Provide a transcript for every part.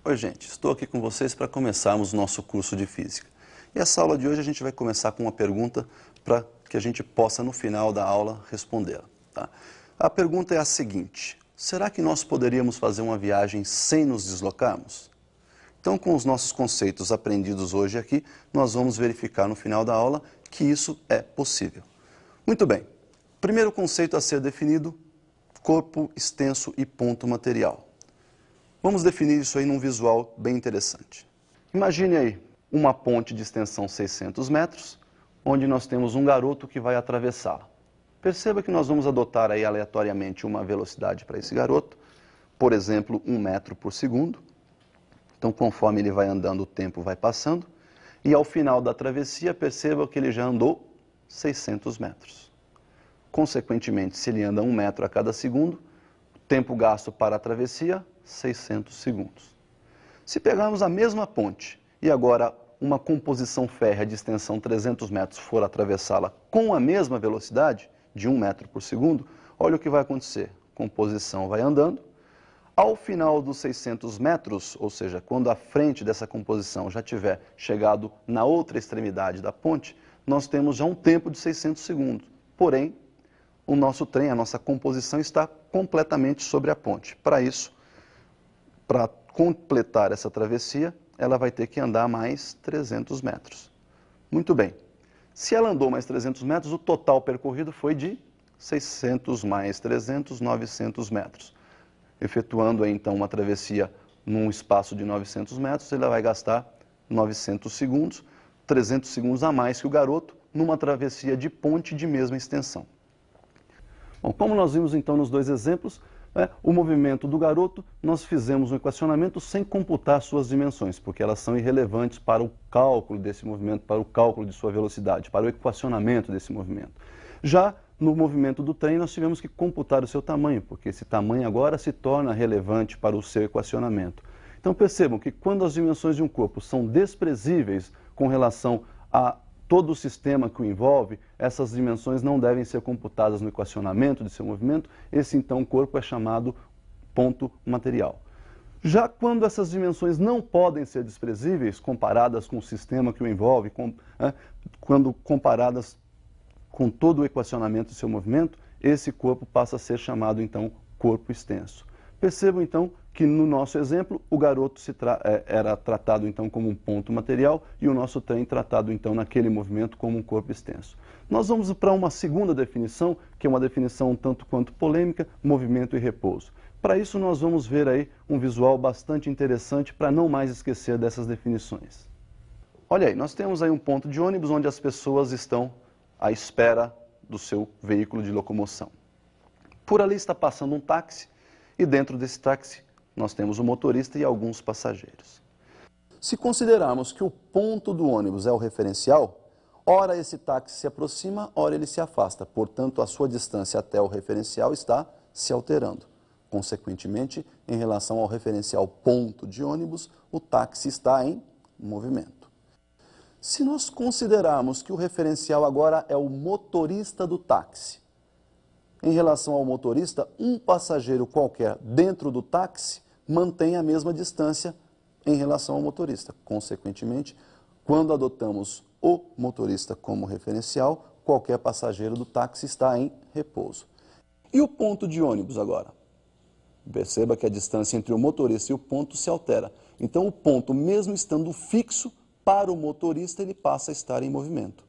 Oi, gente, estou aqui com vocês para começarmos o nosso curso de Física. E essa aula de hoje a gente vai começar com uma pergunta para que a gente possa, no final da aula, respondê-la. Tá? A pergunta é a seguinte: será que nós poderíamos fazer uma viagem sem nos deslocarmos? Então, com os nossos conceitos aprendidos hoje aqui, nós vamos verificar no final da aula que isso é possível. Muito bem. Primeiro conceito a ser definido: corpo extenso e ponto material. Vamos definir isso aí num visual bem interessante. Imagine aí uma ponte de extensão 600 metros, onde nós temos um garoto que vai atravessá-la. Perceba que nós vamos adotar aí aleatoriamente uma velocidade para esse garoto, por exemplo, 1 metro por segundo. Então, conforme ele vai andando, o tempo vai passando. E ao final da travessia, perceba que ele já andou 600 metros. Consequentemente, se ele anda 1 metro a cada segundo, o tempo gasto para a travessia, 600 segundos. Se pegarmos a mesma ponte e agora uma composição férrea de extensão 300 metros for atravessá-la com a mesma velocidade, de 1 metro por segundo, olha o que vai acontecer. A composição vai andando. Ao final dos 600 metros, ou seja, quando a frente dessa composição já tiver chegado na outra extremidade da ponte, nós temos já um tempo de 600 segundos. Porém, o nosso trem, a nossa composição está completamente sobre a ponte. Para isso, para completar essa travessia, ela vai ter que andar mais 300 metros. Muito bem. Se ela andou mais 300 metros, o total percorrido foi de 600 mais 300, 900 metros. Efetuando aí, então, uma travessia num espaço de 900 metros, ela vai gastar 900 segundos, 300 segundos a mais que o garoto, numa travessia de ponte de mesma extensão. Bom, como nós vimos então nos dois exemplos, o movimento do garoto, nós fizemos um equacionamento sem computar suas dimensões, porque elas são irrelevantes para o cálculo desse movimento, para o cálculo de sua velocidade, para o equacionamento desse movimento. Já no movimento do trem, nós tivemos que computar o seu tamanho, porque esse tamanho agora se torna relevante para o seu equacionamento. Então percebam que quando as dimensões de um corpo são desprezíveis com relação a todo o sistema que o envolve, essas dimensões não devem ser computadas no equacionamento de seu movimento. Esse, então, corpo é chamado ponto material. Já quando essas dimensões não podem ser desprezíveis, comparadas com o sistema que o envolve, quando comparadas com todo o equacionamento de seu movimento, esse corpo passa a ser chamado, então, corpo extenso. Percebam, então, que no nosso exemplo, o garoto era tratado, então, como um ponto material e o nosso trem tratado, então, naquele movimento como um corpo extenso. Nós vamos para uma segunda definição, que é uma definição um tanto quanto polêmica: movimento e repouso. Para isso, nós vamos ver aí um visual bastante interessante para não mais esquecer dessas definições. Olha aí, nós temos aí um ponto de ônibus onde as pessoas estão à espera do seu veículo de locomoção. Por ali está passando um táxi e dentro desse táxi nós temos o motorista e alguns passageiros. Se considerarmos que o ponto do ônibus é o referencial, ora esse táxi se aproxima, ora ele se afasta. Portanto, a sua distância até o referencial está se alterando. Consequentemente, em relação ao referencial ponto de ônibus, o táxi está em movimento. Se nós considerarmos que o referencial agora é o motorista do táxi, em relação ao motorista, um passageiro qualquer dentro do táxi mantém a mesma distância em relação ao motorista. Consequentemente, quando adotamos o motorista como referencial, qualquer passageiro do táxi está em repouso. E o ponto de ônibus agora? Perceba que a distância entre o motorista e o ponto se altera. Então, o ponto, mesmo estando fixo, para o motorista ele passa a estar em movimento.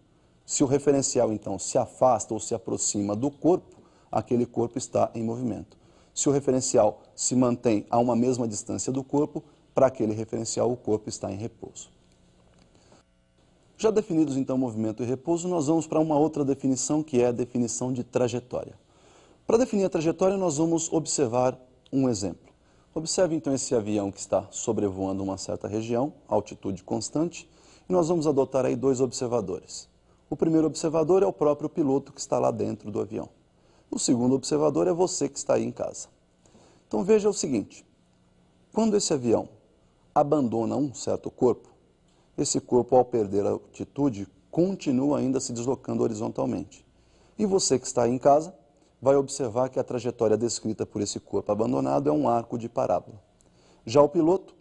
Se o referencial, então, se afasta ou se aproxima do corpo, aquele corpo está em movimento. Se o referencial se mantém a uma mesma distância do corpo, para aquele referencial o corpo está em repouso. Já definidos então movimento e repouso, nós vamos para uma outra definição, que é a definição de trajetória. Para definir a trajetória, nós vamos observar um exemplo. Observe então esse avião que está sobrevoando uma certa região, altitude constante, e nós vamos adotar aí dois observadores. O primeiro observador é o próprio piloto que está lá dentro do avião. O segundo observador é você que está aí em casa. Então veja o seguinte: quando esse avião abandona um certo corpo, esse corpo, ao perder a altitude, continua ainda se deslocando horizontalmente. E você que está aí em casa vai observar que a trajetória descrita por esse corpo abandonado é um arco de parábola. Já o piloto,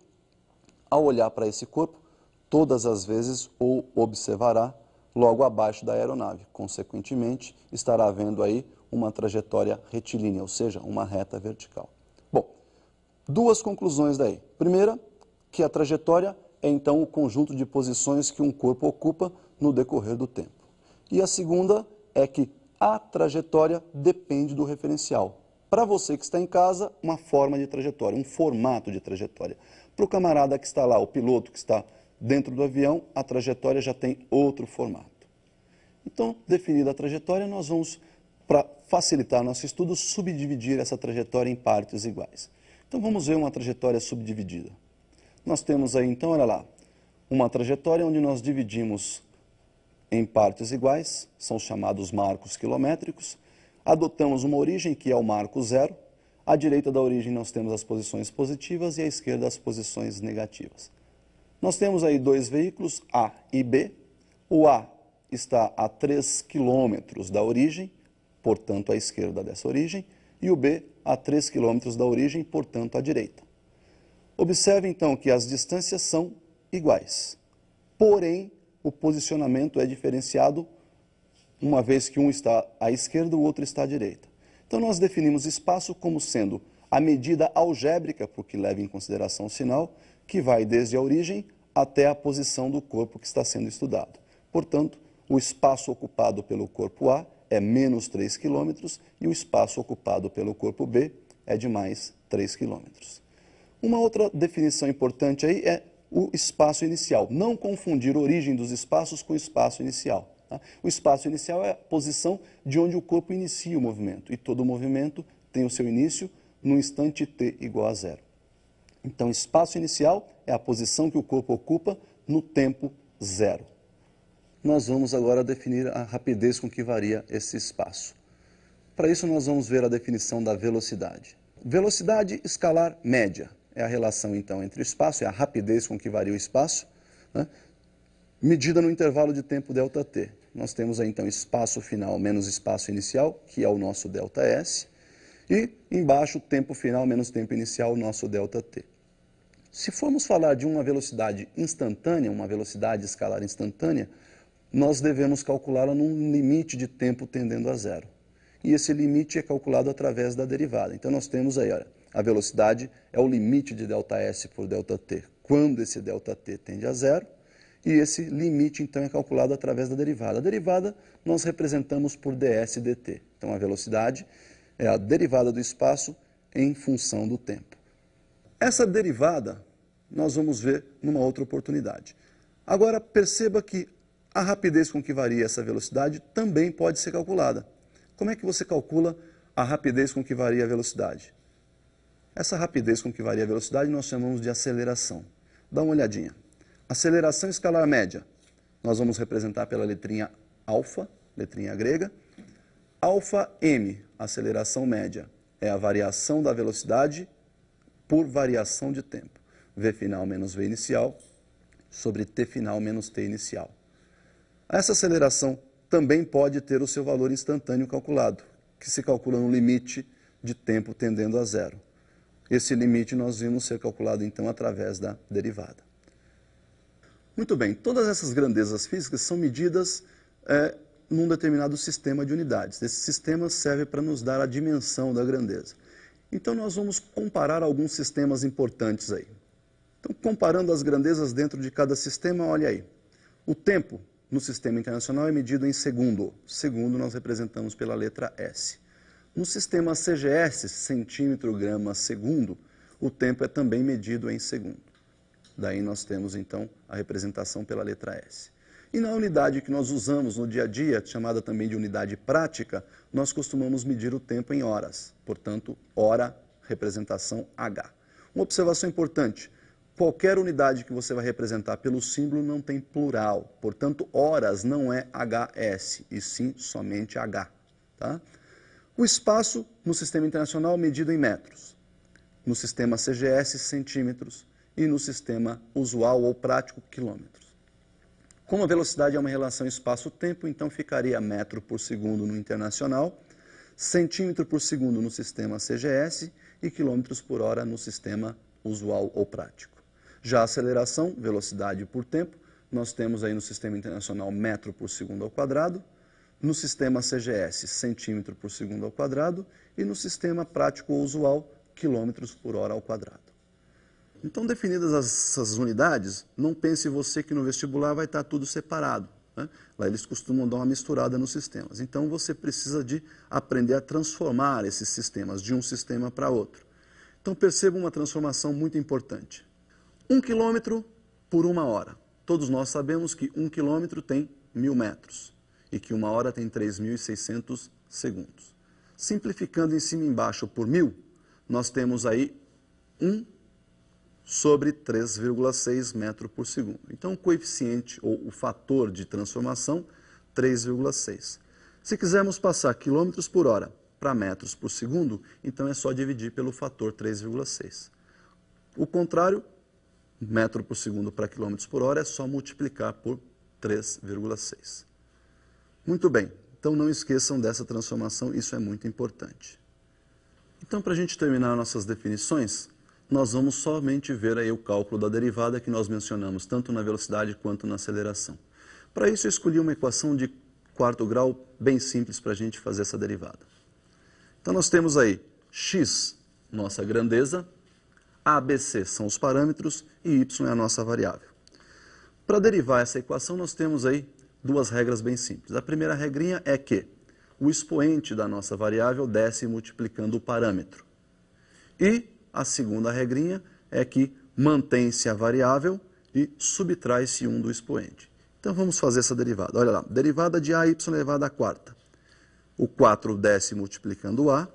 ao olhar para esse corpo, todas as vezes o observará logo abaixo da aeronave. Consequentemente, estará vendo aí uma trajetória retilínea, ou seja, uma reta vertical. Bom, duas conclusões daí. Primeira, que a trajetória é então o conjunto de posições que um corpo ocupa no decorrer do tempo. E a segunda é que a trajetória depende do referencial. Para você que está em casa, uma forma de trajetória, um formato de trajetória. Para o camarada que está lá, o piloto que está dentro do avião, a trajetória já tem outro formato. Então, definida a trajetória, nós vamos, para facilitar nosso estudo, subdividir essa trajetória em partes iguais. Então, vamos ver uma trajetória subdividida. Nós temos aí, então, olha lá, uma trajetória onde nós dividimos em partes iguais, são chamados marcos quilométricos. Adotamos uma origem, que é o marco zero. À direita da origem nós temos as posições positivas e à esquerda as posições negativas. Nós temos aí dois veículos, A e B. O A está a 3 quilômetros da origem, portanto à esquerda dessa origem, e o B a 3 quilômetros da origem, portanto à direita. Observe então que as distâncias são iguais, porém o posicionamento é diferenciado, uma vez que um está à esquerda e o outro está à direita. Então nós definimos espaço como sendo a medida algébrica, porque leva em consideração o sinal, que vai desde a origem até a posição do corpo que está sendo estudado. Portanto, o espaço ocupado pelo corpo A é menos 3 km e o espaço ocupado pelo corpo B é de mais 3 km. Uma outra definição importante aí é o espaço inicial. Não confundir a origem dos espaços com o espaço inicial. Tá? O espaço inicial é a posição de onde o corpo inicia o movimento. E todo movimento tem o seu início no instante t igual a zero. Então, espaço inicial é a posição que o corpo ocupa no tempo zero. Nós vamos agora definir a rapidez com que varia esse espaço. Para isso, nós vamos ver a definição da velocidade. Velocidade escalar média é a relação, então, entre o espaço, é a rapidez com que varia o espaço, né, medida no intervalo de tempo ΔT. Nós temos aí, então, espaço final menos espaço inicial, que é o nosso ΔS, e embaixo, tempo final menos tempo inicial, o nosso ΔT. Se formos falar de uma velocidade instantânea, uma velocidade escalar instantânea, nós devemos calculá-la num limite de tempo tendendo a zero. E esse limite é calculado através da derivada. Então nós temos aí, olha, a velocidade é o limite de ΔS por ΔT, quando esse ΔT tende a zero, e esse limite então é calculado através da derivada. A derivada nós representamos por ds dt. Então a velocidade é a derivada do espaço em função do tempo. Essa derivada nós vamos ver numa outra oportunidade. Agora perceba que a rapidez com que varia essa velocidade também pode ser calculada. Como é que você calcula a rapidez com que varia a velocidade? Essa rapidez com que varia a velocidade nós chamamos de aceleração. Dá uma olhadinha. Aceleração escalar média, nós vamos representar pela letrinha alfa, letrinha grega. Alfa m, aceleração média, é a variação da velocidade por variação de tempo. V final menos V inicial sobre T final menos T inicial. Essa aceleração também pode ter o seu valor instantâneo calculado, que se calcula no limite de tempo tendendo a zero. Esse limite nós vimos ser calculado então através da derivada. Muito bem, todas essas grandezas físicas são medidas num determinado sistema de unidades. Esse sistema serve para nos dar a dimensão da grandeza. Então nós vamos comparar alguns sistemas importantes aí. Então, comparando as grandezas dentro de cada sistema, olha aí. O tempo no sistema internacional é medido em segundo. Segundo nós representamos pela letra S. No sistema CGS, centímetro, grama, segundo, o tempo é também medido em segundo. Daí nós temos, então, a representação pela letra S. E na unidade que nós usamos no dia a dia, chamada também de unidade prática, nós costumamos medir o tempo em horas. Portanto, hora, representação H. Uma observação importante. Qualquer unidade que você vai representar pelo símbolo não tem plural. Portanto, horas não é HS, e sim somente H. Tá? O espaço no sistema internacional é medido em metros. No sistema CGS, centímetros. E no sistema usual ou prático, quilômetros. Como a velocidade é uma relação espaço-tempo, então ficaria metro por segundo no internacional, centímetro por segundo no sistema CGS e quilômetros por hora no sistema usual ou prático. Já a aceleração, velocidade por tempo, nós temos aí no Sistema Internacional metro por segundo ao quadrado, no Sistema CGS centímetro por segundo ao quadrado e no Sistema prático ou usual quilômetros por hora ao quadrado. Então, definidas essas unidades, não pense você que no vestibular vai estar tudo separado, né? Lá eles costumam dar uma misturada nos sistemas. Então, você precisa de aprender a transformar esses sistemas de um sistema para outro. Então, perceba uma transformação muito importante. 1 quilômetro por 1 hora. Todos nós sabemos que 1 quilômetro tem 1000 metros e que 1 hora tem 3.600 segundos. Simplificando em cima e embaixo por 1000, nós temos aí 1 sobre 3,6 metro por segundo. Então, o coeficiente ou o fator de transformação, 3,6. Se quisermos passar quilômetros por hora para metros por segundo, então é só dividir pelo fator 3,6. O contrário, metro por segundo para quilômetros por hora, é só multiplicar por 3,6. Muito bem, então não esqueçam dessa transformação, isso é muito importante. Então, para a gente terminar nossas definições, nós vamos somente ver aí o cálculo da derivada que nós mencionamos, tanto na velocidade quanto na aceleração. Para isso, eu escolhi uma equação de 4º grau bem simples para a gente fazer essa derivada. Então, nós temos aí x, nossa grandeza, a, b, c são os parâmetros e y é a nossa variável. Para derivar essa equação, nós temos aí duas regras bem simples. A primeira regrinha é que o expoente da nossa variável desce multiplicando o parâmetro. E a segunda regrinha é que mantém-se a variável e subtrai-se 1 do expoente. Então vamos fazer essa derivada. Olha lá, derivada de AY elevado à quarta. O 4 desce multiplicando o A,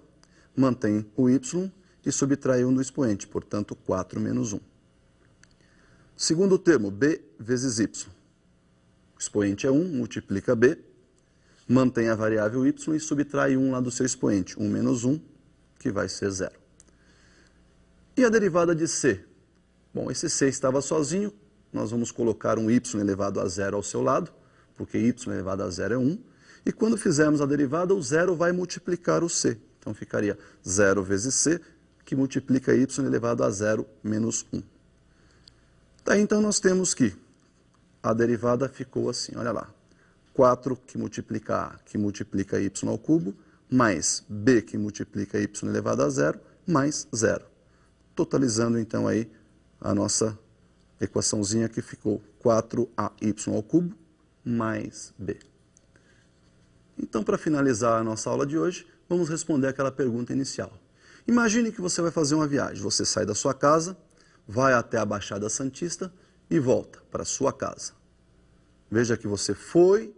mantém o Y e subtrai 1 do expoente, portanto 4 menos 1. Segundo termo, B vezes Y. O expoente é 1, multiplica B, mantém a variável Y e subtrai 1 lá do seu expoente, 1 menos 1, que vai ser 0. E a derivada de C? Bom, esse C estava sozinho, nós vamos colocar um y elevado a 0 ao seu lado, porque y elevado a 0 é 1, e quando fizermos a derivada, o 0 vai multiplicar o C. Então ficaria 0 vezes C, que multiplica y elevado a 0 menos 1. Daí então nós temos que a derivada ficou assim, olha lá, 4 que multiplica A, que multiplica y ao cubo, mais B que multiplica y elevado a 0, mais 0. Totalizando então aí a nossa equaçãozinha que ficou 4ay ao cubo mais b. Então, para finalizar a nossa aula de hoje, vamos responder aquela pergunta inicial. Imagine que você vai fazer uma viagem. Você sai da sua casa, vai até a Baixada Santista e volta para a sua casa. Veja que você foi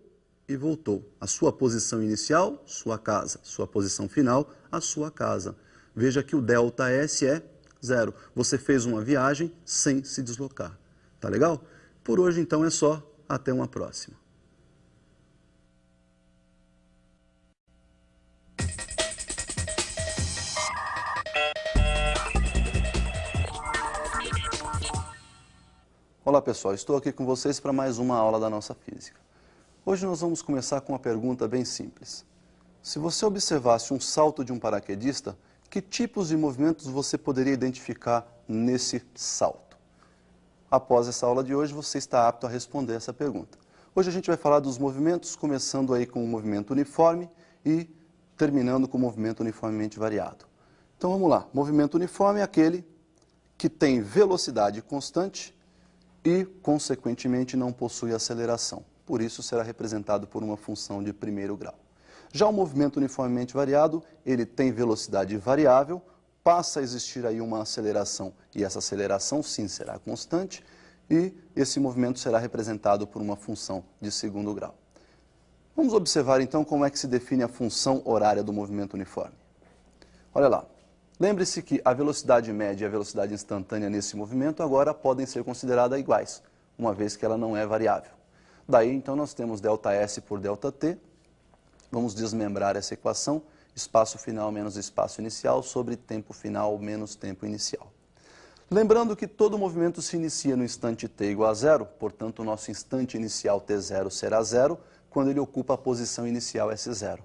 e voltou. A sua posição inicial, sua casa. Sua posição final, a sua casa. Veja que o ΔS é 0. Você fez uma viagem sem se deslocar. Tá legal? Por hoje, então, é só. Até uma próxima. Olá, pessoal. Estou aqui com vocês para mais uma aula da nossa física. Hoje nós vamos começar com uma pergunta bem simples. Se você observasse um salto de um paraquedista, que tipos de movimentos você poderia identificar nesse salto? Após essa aula de hoje, você está apto a responder essa pergunta. Hoje a gente vai falar dos movimentos, começando aí com o movimento uniforme e terminando com o movimento uniformemente variado. Então vamos lá. Movimento uniforme é aquele que tem velocidade constante e, consequentemente, não possui aceleração. Por isso, será representado por uma função de primeiro grau. Já o movimento uniformemente variado, ele tem velocidade variável, passa a existir aí uma aceleração, e essa aceleração sim será constante, e esse movimento será representado por uma função de segundo grau. Vamos observar então como é que se define a função horária do movimento uniforme. Olha lá, lembre-se que a velocidade média e a velocidade instantânea nesse movimento agora podem ser consideradas iguais, uma vez que ela não é variável. Daí então nós temos ΔS por ΔT. Vamos desmembrar essa equação, espaço final menos espaço inicial sobre tempo final menos tempo inicial. Lembrando que todo movimento se inicia no instante t igual a 0, portanto o nosso instante inicial t0 será 0, quando ele ocupa a posição inicial S0.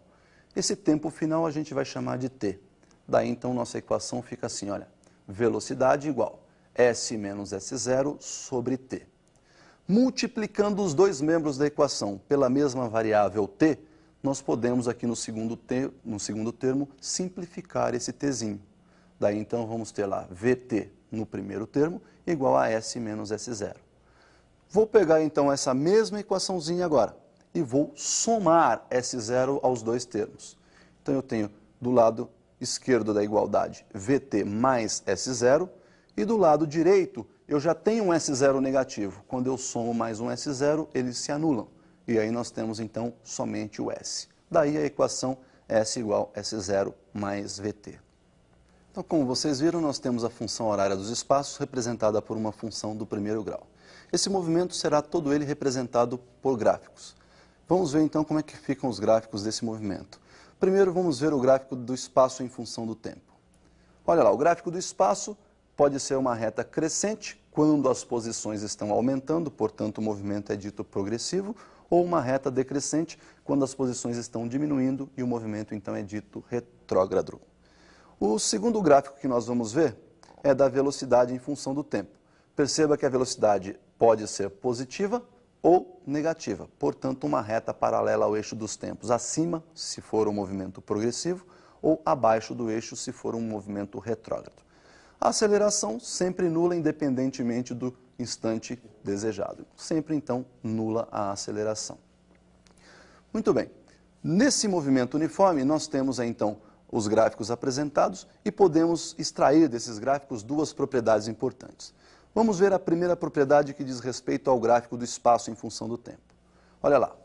Esse tempo final a gente vai chamar de t. Daí então nossa equação fica assim, olha, velocidade igual S menos S0 sobre T. Multiplicando os dois membros da equação pela mesma variável T, nós podemos aqui no segundo termo simplificar esse Tzinho. Daí então vamos ter lá VT no primeiro termo igual a S menos S0. Vou pegar então essa mesma equaçãozinha agora e vou somar S0 aos dois termos. Então eu tenho do lado esquerdo da igualdade VT mais S0 e do lado direito eu já tenho um S0 negativo. Quando eu somo mais um S0, eles se anulam. E aí nós temos então somente o S. Daí a equação S igual a S0 mais VT. Então, como vocês viram, nós temos a função horária dos espaços representada por uma função do primeiro grau. Esse movimento será todo ele representado por gráficos. Vamos ver então como é que ficam os gráficos desse movimento. Primeiro vamos ver o gráfico do espaço em função do tempo. Olha lá, o gráfico do espaço pode ser uma reta crescente quando as posições estão aumentando, portanto o movimento é dito progressivo, ou uma reta decrescente quando as posições estão diminuindo e o movimento então é dito retrógrado. O segundo gráfico que nós vamos ver é da velocidade em função do tempo. Perceba que a velocidade pode ser positiva ou negativa, portanto uma reta paralela ao eixo dos tempos, acima se for um movimento progressivo ou abaixo do eixo se for um movimento retrógrado. A aceleração sempre nula independentemente do instante desejado. Sempre então nula a aceleração. Muito bem. Nesse movimento uniforme nós temos então os gráficos apresentados e podemos extrair desses gráficos duas propriedades importantes. Vamos ver a primeira propriedade que diz respeito ao gráfico do espaço em função do tempo. Olha lá.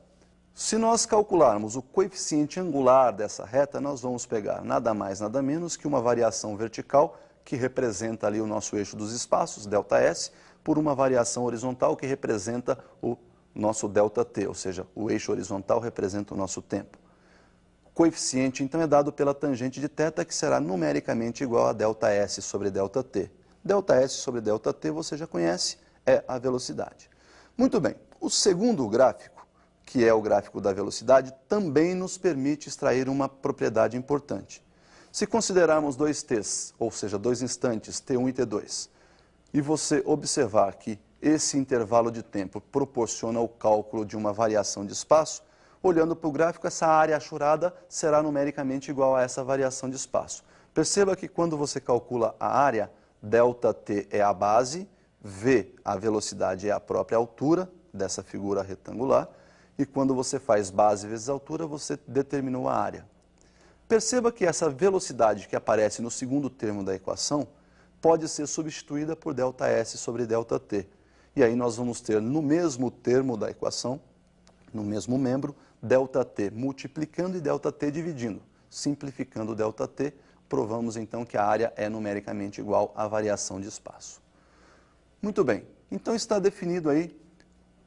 Se nós calcularmos o coeficiente angular dessa reta, nós vamos pegar nada mais, nada menos que uma variação vertical que representa ali o nosso eixo dos espaços, ΔS, por uma variação horizontal que representa o nosso ΔT, ou seja, o eixo horizontal representa o nosso tempo. O coeficiente, então, é dado pela tangente de θ, que será numericamente igual a ΔS sobre ΔT. ΔS sobre ΔT, você já conhece, é a velocidade. Muito bem, o segundo gráfico, que é o gráfico da velocidade, também nos permite extrair uma propriedade importante. Se considerarmos dois t's, ou seja, dois instantes, t1 e t2, e você observar que esse intervalo de tempo proporciona o cálculo de uma variação de espaço, olhando para o gráfico, essa área achurada será numericamente igual a essa variação de espaço. Perceba que quando você calcula a área, ΔT é a base, V, a velocidade, é a própria altura dessa figura retangular, e quando você faz base vezes altura, você determinou a área. Perceba que essa velocidade que aparece no segundo termo da equação pode ser substituída por ΔS sobre ΔT. E aí nós vamos ter no mesmo termo da equação, no mesmo membro, ΔT multiplicando e ΔT dividindo. Simplificando ΔT, provamos então que a área é numericamente igual à variação de espaço. Muito bem, então está definido aí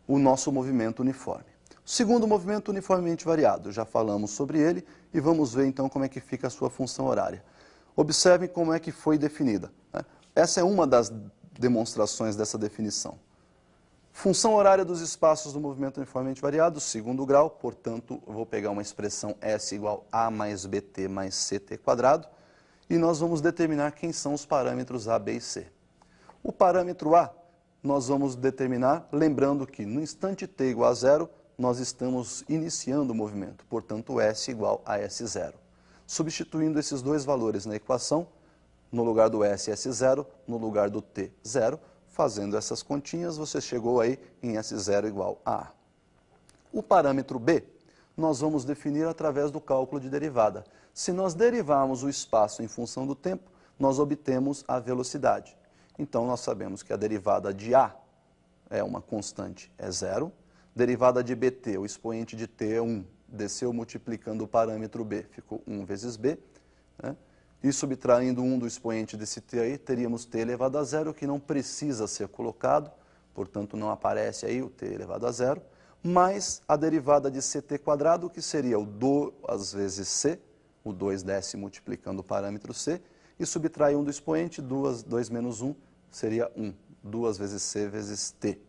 o nosso movimento uniforme. O segundo movimento uniformemente variado, já falamos sobre ele e vamos ver então como é que fica a sua função horária. Observem como é que foi definida. Essa é uma das demonstrações dessa definição. Função horária dos espaços do movimento uniformemente variado, segundo grau, portanto, eu vou pegar uma expressão S igual A mais BT mais CT quadrado e nós vamos determinar quem são os parâmetros A, B e C. O parâmetro A nós vamos determinar, lembrando que no instante t igual a zero, nós estamos iniciando o movimento, portanto S igual a S0. Substituindo esses dois valores na equação, no lugar do S, S0, no lugar do T, 0, fazendo essas continhas, você chegou aí em S0 igual a A. O parâmetro B, nós vamos definir através do cálculo de derivada. Se nós derivarmos o espaço em função do tempo, nós obtemos a velocidade. Então, nós sabemos que a derivada de A é uma constante, é 0. Derivada de BT, o expoente de T é 1. Desceu multiplicando o parâmetro B, ficou 1 vezes B. Né? E subtraindo 1 do expoente desse T aí, teríamos T elevado a 0, que não precisa ser colocado, portanto não aparece aí o T elevado a 0, mais a derivada de CT quadrado, que seria o 2 vezes C, o 2 desce multiplicando o parâmetro C, e subtrai 1 do expoente, 2 menos 1 seria 1, 2 vezes C vezes T.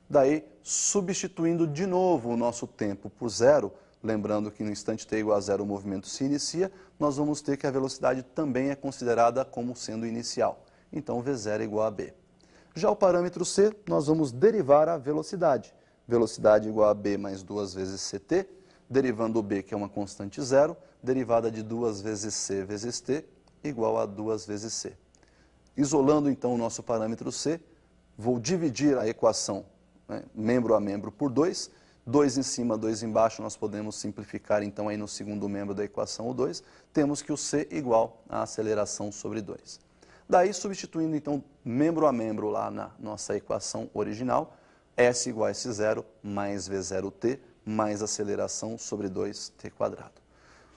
Daí, substituindo de novo o nosso tempo por 0, lembrando que no instante t igual a 0 o movimento se inicia, nós vamos ter que a velocidade também é considerada como sendo inicial. Então, V0 é igual a B. Já o parâmetro c, nós vamos derivar a velocidade. Velocidade igual a b mais 2 vezes ct, derivando o b, que é uma constante zero, derivada de 2 vezes c vezes t, igual a 2 vezes c. Isolando, então, o nosso parâmetro c, vou dividir a equação, né, membro a membro por 2. 2 em cima, 2 embaixo, nós podemos simplificar, então, aí no segundo membro da equação, o 2. Temos que o c igual a aceleração sobre 2. Daí, substituindo, então, membro a membro lá na nossa equação original, s igual a s0 mais v0t mais aceleração sobre 2t quadrado.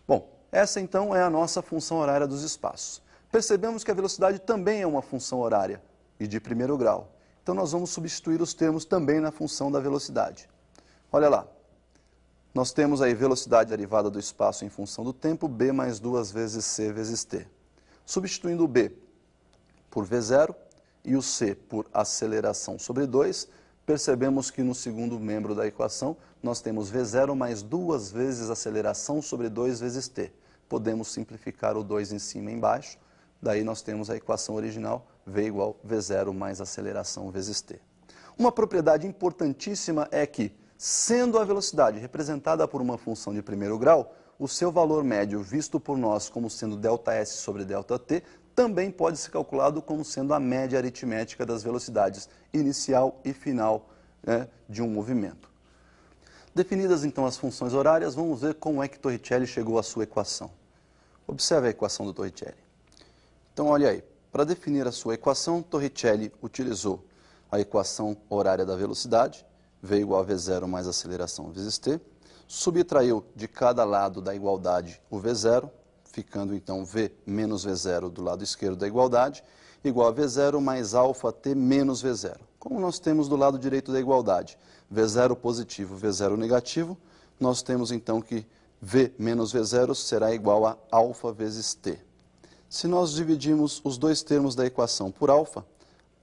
Bom, essa, então, é a nossa função horária dos espaços. Percebemos que a velocidade também é uma função horária e de primeiro grau. Então, nós vamos substituir os termos também na função da velocidade. Olha lá, nós temos aí velocidade derivada do espaço em função do tempo, b mais 2 vezes c vezes t. Substituindo o b por v0 e o c por aceleração sobre 2, percebemos que no segundo membro da equação nós temos v0 mais 2 vezes aceleração sobre 2 vezes t. Podemos simplificar o 2 em cima e embaixo, daí nós temos a equação original, v igual v0 mais aceleração vezes t. Uma propriedade importantíssima é que, sendo a velocidade representada por uma função de primeiro grau, o seu valor médio, visto por nós como sendo ΔS sobre ΔT, também pode ser calculado como sendo a média aritmética das velocidades inicial e final, né, de um movimento. Definidas então as funções horárias, vamos ver como é que Torricelli chegou à sua equação. Observe a equação do Torricelli. Então, olha aí, para definir a sua equação, Torricelli utilizou a equação horária da velocidade, v igual a v0 mais aceleração vezes t, subtraiu de cada lado da igualdade o v0, ficando então v menos v0 do lado esquerdo da igualdade, igual a v0 mais alfa t menos v0. Como nós temos do lado direito da igualdade v0 positivo, v0 negativo, nós temos então que v menos v0 será igual a alfa vezes t. Se nós dividirmos os dois termos da equação por alfa,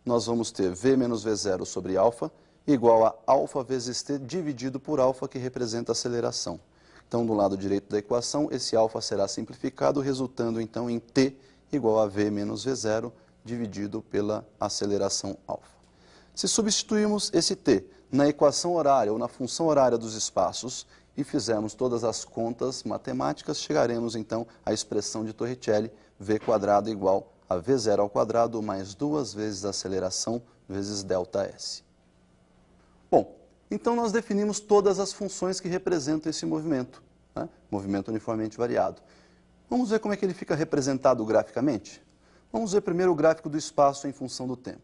nós vamos ter v menos v0 sobre alfa igual a alfa vezes t dividido por alfa, que representa a aceleração. Então, do lado direito da equação, esse alfa será simplificado, resultando então em t igual a v menos v0 dividido pela aceleração alfa. Se substituirmos esse t na equação horária ou na função horária dos espaços e fizermos todas as contas matemáticas, chegaremos então à expressão de Torricelli, v quadrado igual a v0 ao quadrado mais 2 vezes a aceleração vezes ΔS. Bom, então nós definimos todas as funções que representam esse movimento, né? Movimento uniformemente variado. Vamos ver como é que ele fica representado graficamente? Vamos ver primeiro o gráfico do espaço em função do tempo.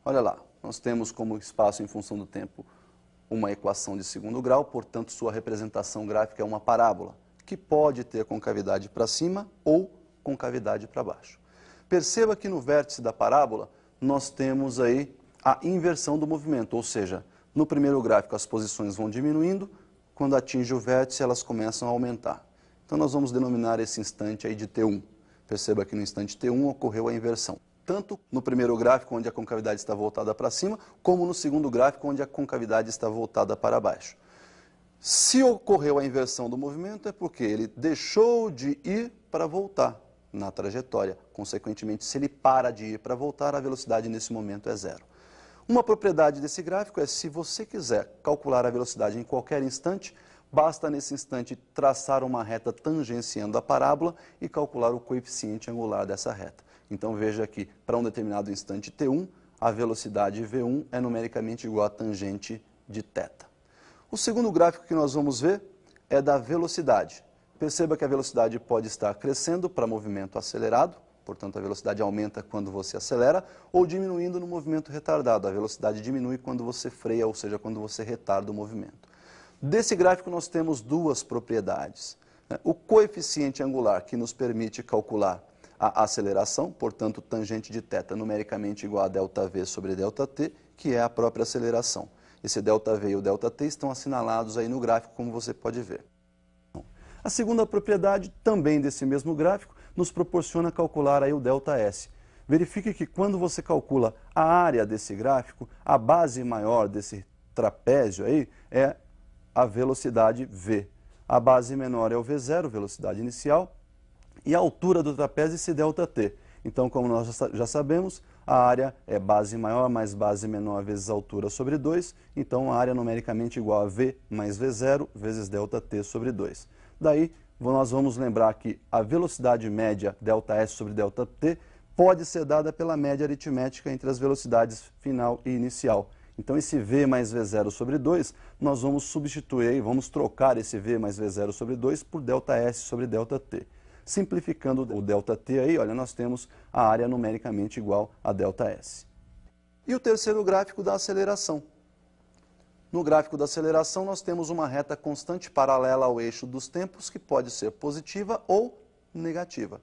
Olha lá, nós temos como espaço em função do tempo uma equação de segundo grau, portanto sua representação gráfica é uma parábola, que pode ter concavidade para cima ou concavidade para baixo. Perceba que no vértice da parábola nós temos aí a inversão do movimento, ou seja, no primeiro gráfico as posições vão diminuindo, quando atinge o vértice elas começam a aumentar. Então nós vamos denominar esse instante aí de T1. Perceba que no instante T1 ocorreu a inversão, tanto no primeiro gráfico onde a concavidade está voltada para cima, como no segundo gráfico onde a concavidade está voltada para baixo. Se ocorreu a inversão do movimento é porque ele deixou de ir para voltar na trajetória. Consequentemente, se ele para de ir para voltar, a velocidade nesse momento é zero. Uma propriedade desse gráfico é, se você quiser calcular a velocidade em qualquer instante, basta nesse instante traçar uma reta tangenciando a parábola e calcular o coeficiente angular dessa reta. Então veja que para um determinado instante t1, a velocidade v1 é numericamente igual a tangente de θ. O segundo gráfico que nós vamos ver é da velocidade. Perceba que a velocidade pode estar crescendo para movimento acelerado, portanto a velocidade aumenta quando você acelera, ou diminuindo no movimento retardado. A velocidade diminui quando você freia, ou seja, quando você retarda o movimento. Desse gráfico nós temos duas propriedades. O coeficiente angular, que nos permite calcular a aceleração, portanto tangente de θ numericamente igual a ΔV sobre ΔT, que é a própria aceleração. Esse ΔV e o ΔT estão assinalados aí no gráfico, como você pode ver. A segunda propriedade, também desse mesmo gráfico, nos proporciona calcular aí o ΔS. Verifique que quando você calcula a área desse gráfico, a base maior desse trapézio aí é a velocidade v. A base menor é o v0, velocidade inicial, e a altura do trapézio é esse ΔT. Então, como nós já sabemos, A área é base maior mais base menor vezes altura sobre 2, então a área numericamente igual a V mais V0 vezes ΔT sobre 2. Daí, nós vamos lembrar que a velocidade média ΔS sobre ΔT pode ser dada pela média aritmética entre as velocidades final e inicial. Então, esse V mais V0 sobre 2, nós vamos substituir, vamos trocar esse V mais V0 sobre 2 por ΔS sobre ΔT. Simplificando o ΔT aí, olha, nós temos a área numericamente igual a ΔS. E o terceiro gráfico da aceleração. No gráfico da aceleração, nós temos uma reta constante paralela ao eixo dos tempos, que pode ser positiva ou negativa.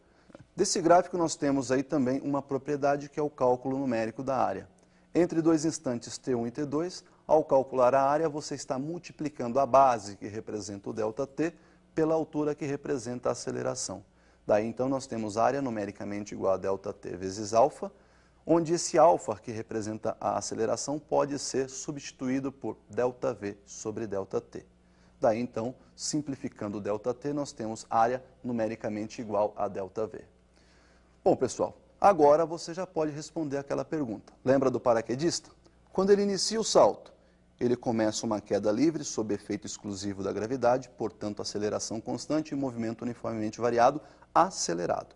Desse gráfico, nós temos aí também uma propriedade que é o cálculo numérico da área. Entre dois instantes T1 e T2, ao calcular a área, você está multiplicando a base, que representa o ΔT, pela altura que representa a aceleração. Daí, então, nós temos área numericamente igual a ΔT vezes alfa, onde esse alfa, que representa a aceleração, pode ser substituído por ΔV sobre ΔT. Daí, então, simplificando o ΔT, nós temos área numericamente igual a ΔV. Bom, pessoal, agora você já pode responder aquela pergunta. Lembra do paraquedista? Quando ele inicia o salto, ele começa uma queda livre sob efeito exclusivo da gravidade, portanto, aceleração constante e movimento uniformemente variado, acelerado.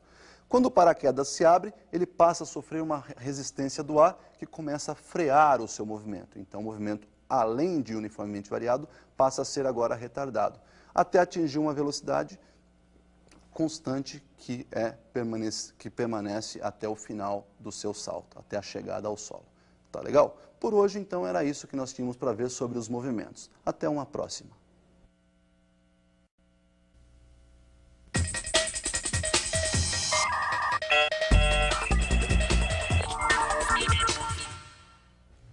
Quando o paraquedas se abre, ele passa a sofrer uma resistência do ar que começa a frear o seu movimento. Então, o movimento, além de uniformemente variado, passa a ser agora retardado, até atingir uma velocidade constante que permanece até o final do seu salto, até a chegada ao solo. Tá legal? Por hoje, então, era isso que nós tínhamos para ver sobre os movimentos. Até uma próxima.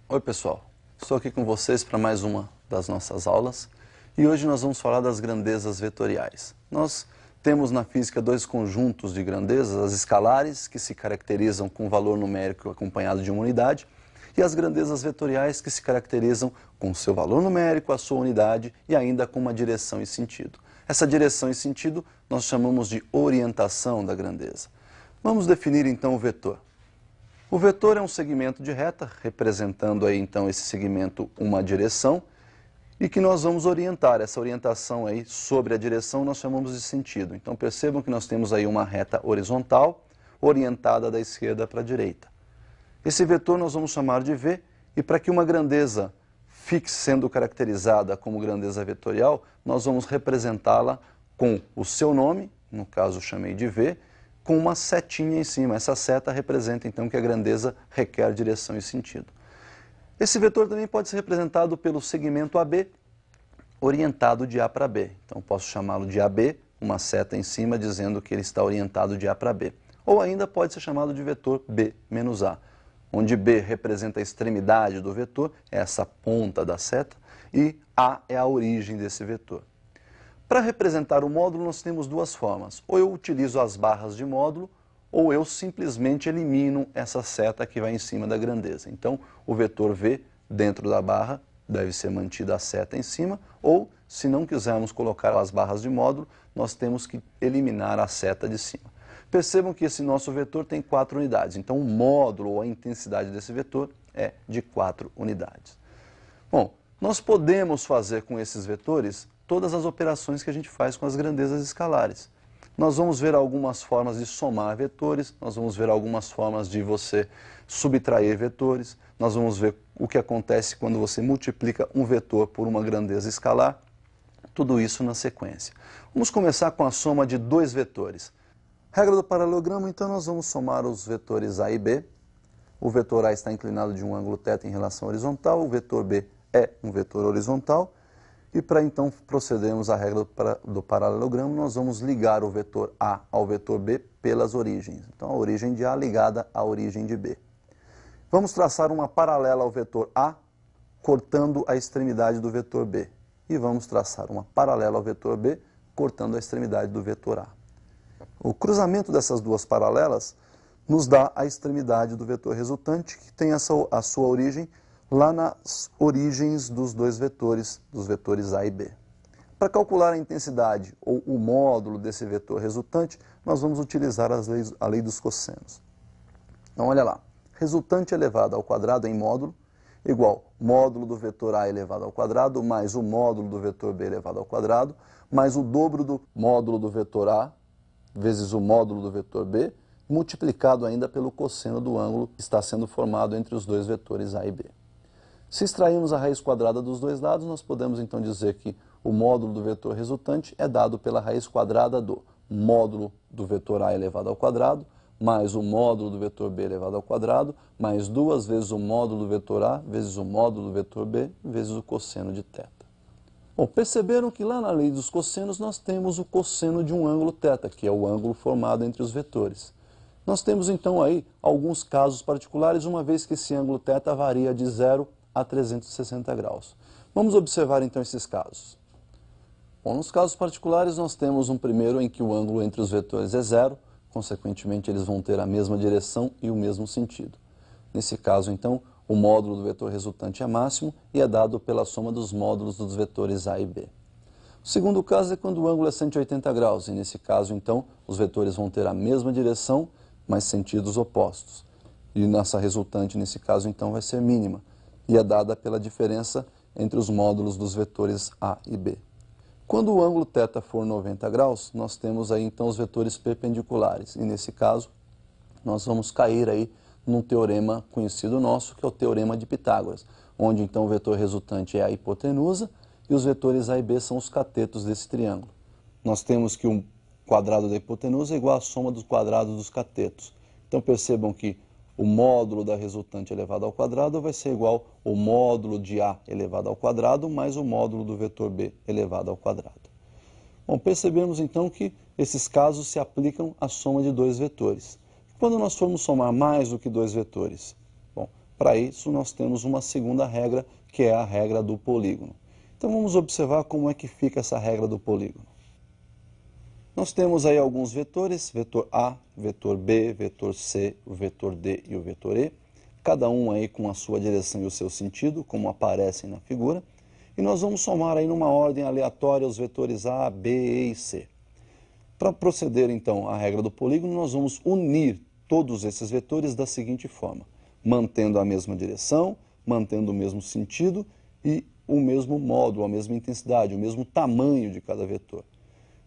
Oi, pessoal. Estou aqui com vocês para mais uma das nossas aulas. E hoje nós vamos falar das grandezas vetoriais. Nós temos na física dois conjuntos de grandezas, as escalares, que se caracterizam com valor numérico acompanhado de uma unidade, e as grandezas vetoriais, que se caracterizam com seu valor numérico, a sua unidade e ainda com uma direção e sentido. Essa direção e sentido nós chamamos de orientação da grandeza. Vamos definir então o vetor. O vetor é um segmento de reta, representando aí então esse segmento uma direção, e que nós vamos orientar. Essa orientação aí sobre a direção nós chamamos de sentido. Então percebam que nós temos aí uma reta horizontal, orientada da esquerda para a direita. Esse vetor nós vamos chamar de V, e para que uma grandeza fique sendo caracterizada como grandeza vetorial, nós vamos representá-la com o seu nome, no caso chamei de V, com uma setinha em cima. Essa seta representa então que a grandeza requer direção e sentido. Esse vetor também pode ser representado pelo segmento AB, orientado de A para B. Então posso chamá-lo de AB, uma seta em cima dizendo que ele está orientado de A para B. Ou ainda pode ser chamado de vetor B menos A, onde B representa a extremidade do vetor, é essa ponta da seta, e A é a origem desse vetor. Para representar o módulo, nós temos duas formas. Ou eu utilizo as barras de módulo, ou eu simplesmente elimino essa seta que vai em cima da grandeza. Então, o vetor V, dentro da barra, deve ser mantida a seta em cima, ou, se não quisermos colocar as barras de módulo, nós temos que eliminar a seta de cima. Percebam que esse nosso vetor tem 4 unidades, então o módulo ou a intensidade desse vetor é de 4 unidades. Bom, nós podemos fazer com esses vetores todas as operações que a gente faz com as grandezas escalares. Nós vamos ver algumas formas de somar vetores, nós vamos ver algumas formas de você subtrair vetores, nós vamos ver o que acontece quando você multiplica um vetor por uma grandeza escalar, tudo isso na sequência. Vamos começar com a soma de dois vetores. Regra do paralelogramo, então nós vamos somar os vetores A e B. O vetor A está inclinado de um ângulo θ em relação à horizontal, o vetor B é um vetor horizontal. E para então procedermos à regra do paralelogramo, nós vamos ligar o vetor A ao vetor B pelas origens. Então a origem de A ligada à origem de B. Vamos traçar uma paralela ao vetor A, cortando a extremidade do vetor B. E vamos traçar uma paralela ao vetor B, cortando a extremidade do vetor A. O cruzamento dessas duas paralelas nos dá a extremidade do vetor resultante, que tem a sua origem lá nas origens dos dois vetores, dos vetores A e B. Para calcular a intensidade ou o módulo desse vetor resultante, nós vamos utilizar a lei dos cossenos. Então, olha lá. resultante elevado ao quadrado em módulo, igual módulo do vetor A elevado ao quadrado, mais o módulo do vetor B elevado ao quadrado, mais o dobro do módulo do vetor A, vezes o módulo do vetor B, multiplicado ainda pelo cosseno do ângulo que está sendo formado entre os dois vetores A e B. Se extrairmos a raiz quadrada dos dois lados, nós podemos então dizer que o módulo do vetor resultante é dado pela raiz quadrada do módulo do vetor A elevado ao quadrado, mais o módulo do vetor B elevado ao quadrado, mais duas vezes o módulo do vetor A, vezes o módulo do vetor B, vezes o cosseno de θ. Bom, perceberam que lá na lei dos cossenos nós temos o cosseno de um ângulo θ, que é o ângulo formado entre os vetores. Nós temos então aí alguns casos particulares, uma vez que esse ângulo θ varia de 0 a 360 graus. Vamos observar então esses casos. Bom, nos casos particulares nós temos um primeiro em que o ângulo entre os vetores é 0, consequentemente eles vão ter a mesma direção e o mesmo sentido. Nesse caso então, o módulo do vetor resultante é máximo e é dado pela soma dos módulos dos vetores A e B. O segundo caso é quando o ângulo é 180 graus, e nesse caso então, os vetores vão ter a mesma direção, mas sentidos opostos. E nossa resultante nesse caso então vai ser mínima, e é dada pela diferença entre os módulos dos vetores A e B. Quando o ângulo θ for 90 graus, nós temos aí então os vetores perpendiculares, e nesse caso nós vamos cair aí num teorema conhecido nosso, que é o teorema de Pitágoras, onde então o vetor resultante é a hipotenusa e os vetores A e B são os catetos desse triângulo. Nós temos que o quadrado da hipotenusa é igual à soma dos quadrados dos catetos. Então percebam que o módulo da resultante elevado ao quadrado vai ser igual ao módulo de A elevado ao quadrado mais o módulo do vetor B elevado ao quadrado. Bom, percebemos então que esses casos se aplicam à soma de dois vetores. Quando nós formos somar mais do que dois vetores? Bom, para isso nós temos uma segunda regra, que é a regra do polígono. Então vamos observar como é que fica essa regra do polígono. Nós temos aí alguns vetores, vetor A, vetor B, vetor C, o vetor D e o vetor E, cada um aí com a sua direção e o seu sentido, como aparecem na figura, e nós vamos somar aí numa ordem aleatória os vetores A, B, E e C. Para proceder então à regra do polígono, nós vamos unir todos esses vetores da seguinte forma, mantendo a mesma direção, mantendo o mesmo sentido e o mesmo módulo, a mesma intensidade, o mesmo tamanho de cada vetor.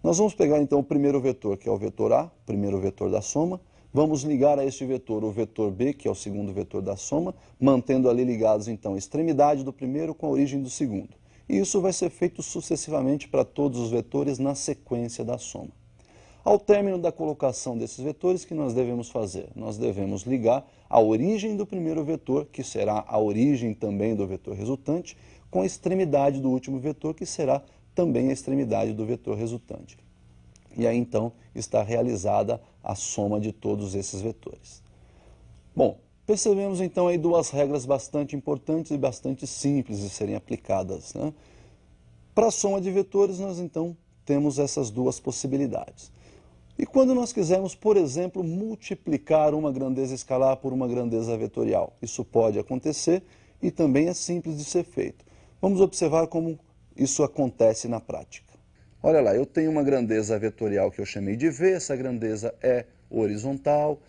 Nós vamos pegar então o primeiro vetor, que é o vetor A, primeiro vetor da soma, vamos ligar a este vetor o vetor B, que é o segundo vetor da soma, mantendo ali ligados então a extremidade do primeiro com a origem do segundo. E isso vai ser feito sucessivamente para todos os vetores na sequência da soma. Ao término da colocação desses vetores, o que nós devemos fazer? Nós devemos ligar a origem do primeiro vetor, que será a origem também do vetor resultante, com a extremidade do último vetor, que será também a extremidade do vetor resultante. E aí então está realizada a soma de todos esses vetores. Bom, percebemos então aí duas regras bastante importantes e bastante simples de serem aplicadas, né? Para a soma de vetores, nós então temos essas duas possibilidades. E quando nós quisermos, por exemplo, multiplicar uma grandeza escalar por uma grandeza vetorial, isso pode acontecer e também é simples de ser feito. Vamos observar como isso acontece na prática. Olha lá, eu tenho uma grandeza vetorial que eu chamei de V, essa grandeza é horizontal,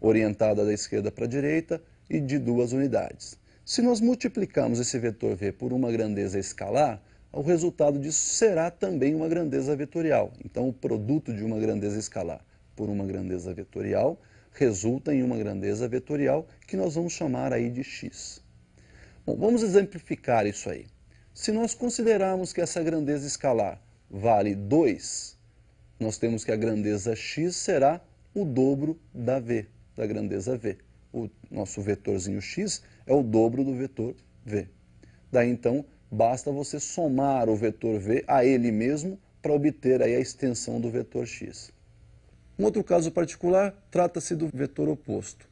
orientada da esquerda para a direita e de 2 unidades. Se nós multiplicarmos esse vetor V por uma grandeza escalar, o resultado disso será também uma grandeza vetorial. Então, o produto de uma grandeza escalar por uma grandeza vetorial resulta em uma grandeza vetorial que nós vamos chamar aí de x. Bom, vamos exemplificar isso aí. Se nós considerarmos que essa grandeza escalar vale 2, nós temos que a grandeza x será o dobro da v, da grandeza v. O nosso vetorzinho x é o dobro do vetor v. Daí, então, basta você somar o vetor v a ele mesmo para obter aí a extensão do vetor x. Um outro caso particular trata-se do vetor oposto.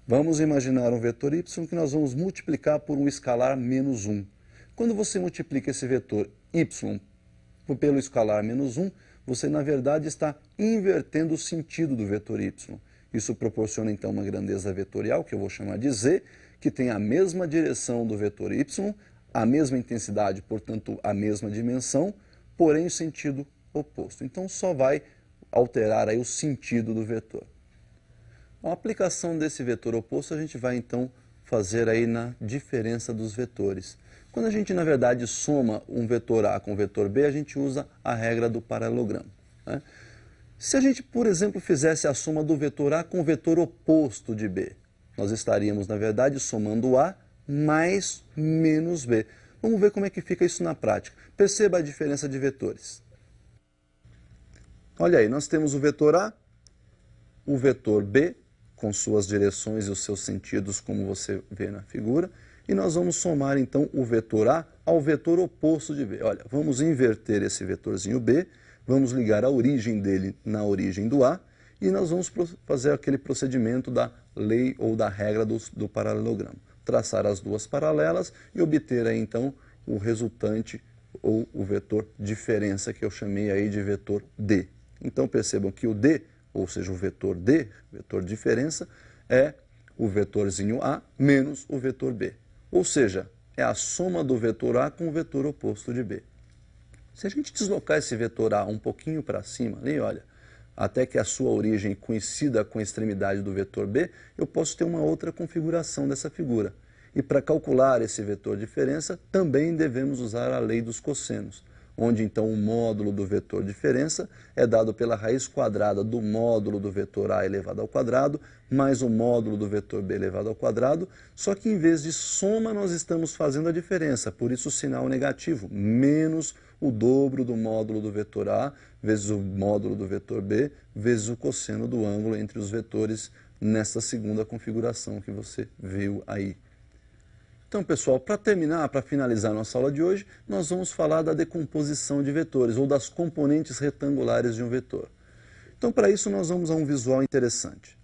Vamos imaginar um vetor y que nós vamos multiplicar por um escalar menos 1. Quando você multiplica esse vetor y pelo escalar menos 1, você na verdade está invertendo o sentido do vetor y. Isso proporciona então uma grandeza vetorial, que eu vou chamar de z, que tem a mesma direção do vetor y, a mesma intensidade, portanto, a mesma dimensão, porém o sentido oposto. Então, só vai alterar aí o sentido do vetor. A aplicação desse vetor oposto a gente vai então fazer aí na diferença dos vetores. Quando a gente, na verdade, soma um vetor A com o vetor B, a gente usa a regra do paralelogramo, né? Se a gente, por exemplo, fizesse a soma do vetor A com o vetor oposto de B, nós estaríamos, na verdade, somando A mais menos B. Vamos ver como é que fica isso na prática. Perceba a diferença de vetores. Olha aí, nós temos o vetor A, o vetor B, com suas direções e os seus sentidos, como você vê na figura, e nós vamos somar, então, o vetor A ao vetor oposto de B. Olha, vamos inverter esse vetorzinho B, vamos ligar a origem dele na origem do A, e nós vamos fazer aquele procedimento da lei ou da regra do paralelogramo. Traçar as duas paralelas e obter aí, então, o resultante ou o vetor diferença, que eu chamei aí de vetor D. Então, percebam que o D, ou seja, o vetor D, vetor diferença, é o vetorzinho A menos o vetor B. Ou seja, é a soma do vetor A com o vetor oposto de B. Se a gente deslocar esse vetor A um pouquinho para cima, ali, olha, até que a sua origem coincida com a extremidade do vetor B, eu posso ter uma outra configuração dessa figura. E para calcular esse vetor diferença, também devemos usar a lei dos cossenos, onde então o módulo do vetor diferença é dado pela raiz quadrada do módulo do vetor A elevado ao quadrado, mais o módulo do vetor B elevado ao quadrado, só que em vez de soma nós estamos fazendo a diferença, por isso o sinal negativo, menos o dobro do módulo do vetor A, vezes o módulo do vetor B, vezes o cosseno do ângulo entre os vetores nessa segunda configuração que você viu aí. Então, pessoal, para terminar, para finalizar nossa aula de hoje, nós vamos falar da decomposição de vetores, ou das componentes retangulares de um vetor. Então, para isso, nós vamos a um visual interessante.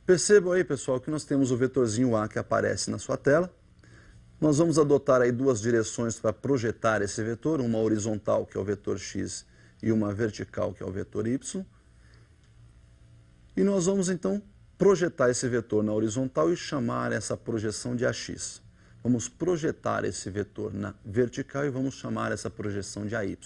Percebam aí, pessoal, que nós temos o vetorzinho A que aparece na sua tela. Nós vamos adotar aí duas direções para projetar esse vetor, uma horizontal, que é o vetor x, e uma vertical, que é o vetor y. E nós vamos, então, projetar esse vetor na horizontal e chamar essa projeção de AX. Vamos projetar esse vetor na vertical e vamos chamar essa projeção de AY.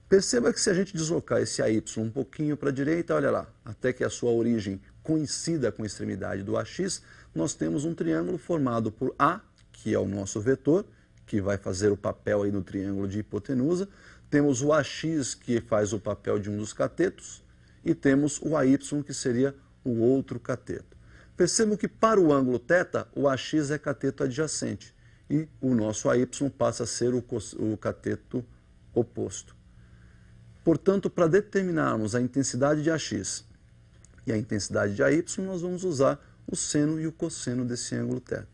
Perceba que se a gente deslocar esse AY um pouquinho para a direita, olha lá, até que a sua origem coincida com a extremidade do AX, nós temos um triângulo formado por A, que é o nosso vetor, que vai fazer o papel aí no triângulo de hipotenusa, temos o AX, que faz o papel de um dos catetos, e temos o AY, que seria o outro cateto. Percebam que para o ângulo θ, o AX é cateto adjacente e o nosso AY passa a ser o cateto oposto. Portanto, para determinarmos a intensidade de AX e a intensidade de AY, nós vamos usar o seno e o cosseno desse ângulo θ.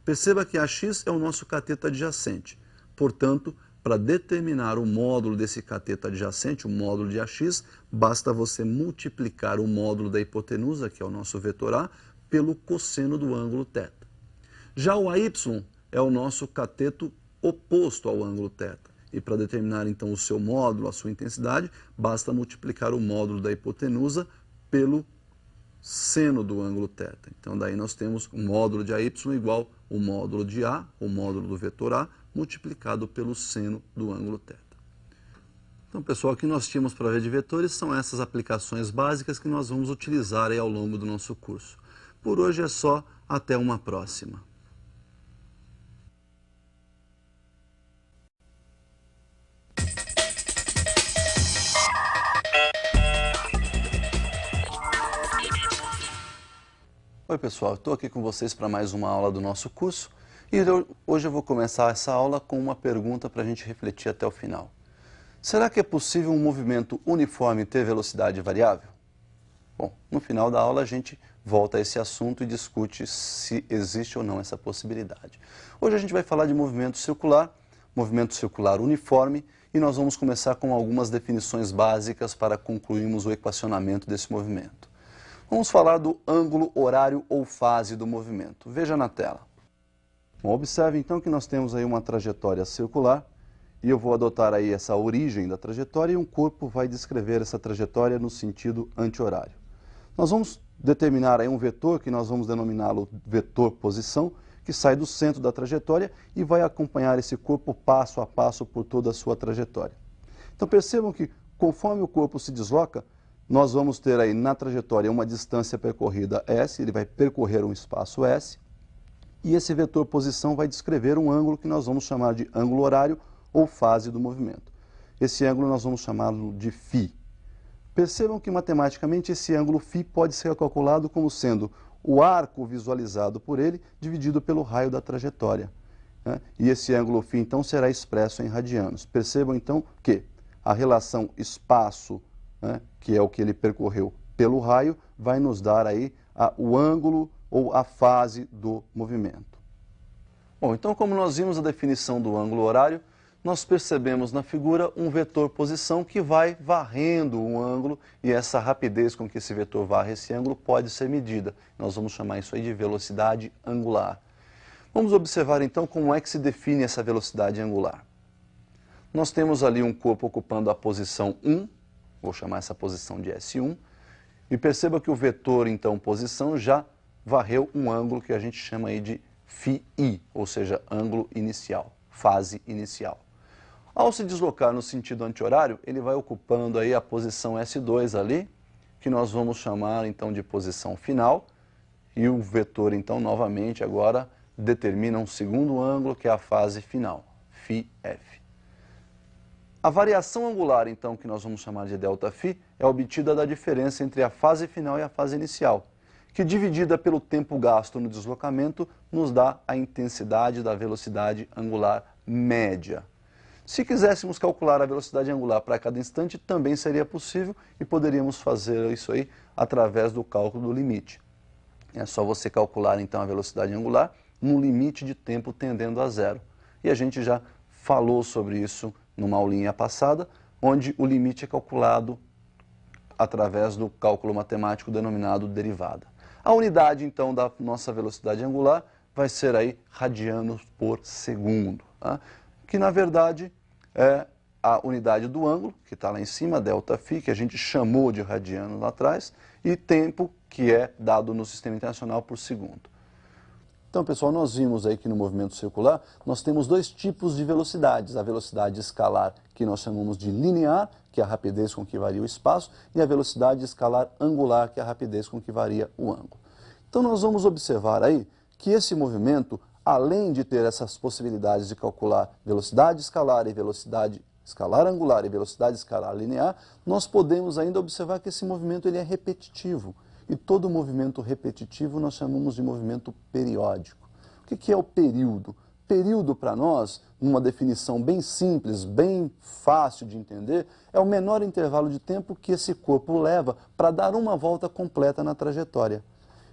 Perceba que AX é o nosso cateto adjacente. Portanto, para determinar o módulo desse cateto adjacente, o módulo de AX, basta você multiplicar o módulo da hipotenusa, que é o nosso vetor A, pelo cosseno do ângulo θ. Já o AY é o nosso cateto oposto ao ângulo θ. E para determinar então o seu módulo, a sua intensidade, basta multiplicar o módulo da hipotenusa pelo seno do ângulo θ. Então daí nós temos o módulo de AY igual o módulo de A, o módulo do vetor A, multiplicado pelo seno do ângulo θ. Então, pessoal, o que nós tínhamos para ver de vetores são essas aplicações básicas que nós vamos utilizar aí ao longo do nosso curso. Por hoje é só, até uma próxima. Oi, pessoal, estou aqui com vocês para mais uma aula do nosso curso e hoje eu vou começar essa aula com uma pergunta para a gente refletir até o final. Será que é possível um movimento uniforme ter velocidade variável? Bom, no final da aula a gente volta a esse assunto e discute se existe ou não essa possibilidade. Hoje a gente vai falar de movimento circular uniforme, e nós vamos começar com algumas definições básicas para concluirmos o equacionamento desse movimento. Vamos falar do ângulo horário ou fase do movimento. Veja na tela. Bom, observe então que nós temos aí uma trajetória circular, e eu vou adotar aí essa origem da trajetória e um corpo vai descrever essa trajetória no sentido anti-horário. Nós vamos determinar aí um vetor que nós vamos denominá-lo vetor posição, que sai do centro da trajetória e vai acompanhar esse corpo passo a passo por toda a sua trajetória. Então percebam que conforme o corpo se desloca, nós vamos ter aí na trajetória uma distância percorrida S, ele vai percorrer um espaço S, e esse vetor posição vai descrever um ângulo que nós vamos chamar de ângulo horário ou fase do movimento. Esse ângulo nós vamos chamá-lo de φ. Percebam que matematicamente esse ângulo φ pode ser calculado como sendo o arco visualizado por ele dividido pelo raio da trajetória, né? E esse ângulo φ então será expresso em radianos. Percebam então que a relação espaço, né, que é o que ele percorreu pelo raio, vai nos dar aí o ângulo ou a fase do movimento. Bom, então como nós vimos a definição do ângulo horário, nós percebemos na figura um vetor posição que vai varrendo um ângulo e essa rapidez com que esse vetor varre esse ângulo pode ser medida. Nós vamos chamar isso aí de velocidade angular. Vamos observar então como é que se define essa velocidade angular. Nós temos ali um corpo ocupando a posição 1, vou chamar essa posição de S1, e perceba que o vetor então posição já varreu um ângulo que a gente chama aí de φi, ou seja, ângulo inicial, fase inicial. Ao se deslocar no sentido anti-horário, ele vai ocupando aí a posição S2 ali, que nós vamos chamar então de posição final, e o vetor então novamente agora determina um segundo ângulo que é a fase final, φf. A variação angular então que nós vamos chamar de ΔΦ é obtida da diferença entre a fase final e a fase inicial, que dividida pelo tempo gasto no deslocamento nos dá a intensidade da velocidade angular média. Se quiséssemos calcular a velocidade angular para cada instante, também seria possível e poderíamos fazer isso aí através do cálculo do limite. É só você calcular então a velocidade angular num limite de tempo tendendo a zero. E a gente já falou sobre isso numa aulinha passada, onde o limite é calculado através do cálculo matemático denominado derivada. A unidade então da nossa velocidade angular vai ser aí radianos por segundo, tá? Que na verdade é a unidade do ângulo, que está lá em cima, ΔΦ, que a gente chamou de radianos lá atrás, e tempo, que é dado no Sistema Internacional por segundo. Então, pessoal, nós vimos aí que no movimento circular nós temos dois tipos de velocidades. A velocidade escalar, que nós chamamos de linear, que é a rapidez com que varia o espaço, e a velocidade escalar angular, que é a rapidez com que varia o ângulo. Então, nós vamos observar aí que esse movimento, além de ter essas possibilidades de calcular velocidade escalar e velocidade escalar angular e velocidade escalar linear, nós podemos ainda observar que esse movimento ele é repetitivo. E todo movimento repetitivo nós chamamos de movimento periódico. O que é o período? Período para nós, numa definição bem simples, bem fácil de entender, é o menor intervalo de tempo que esse corpo leva para dar uma volta completa na trajetória.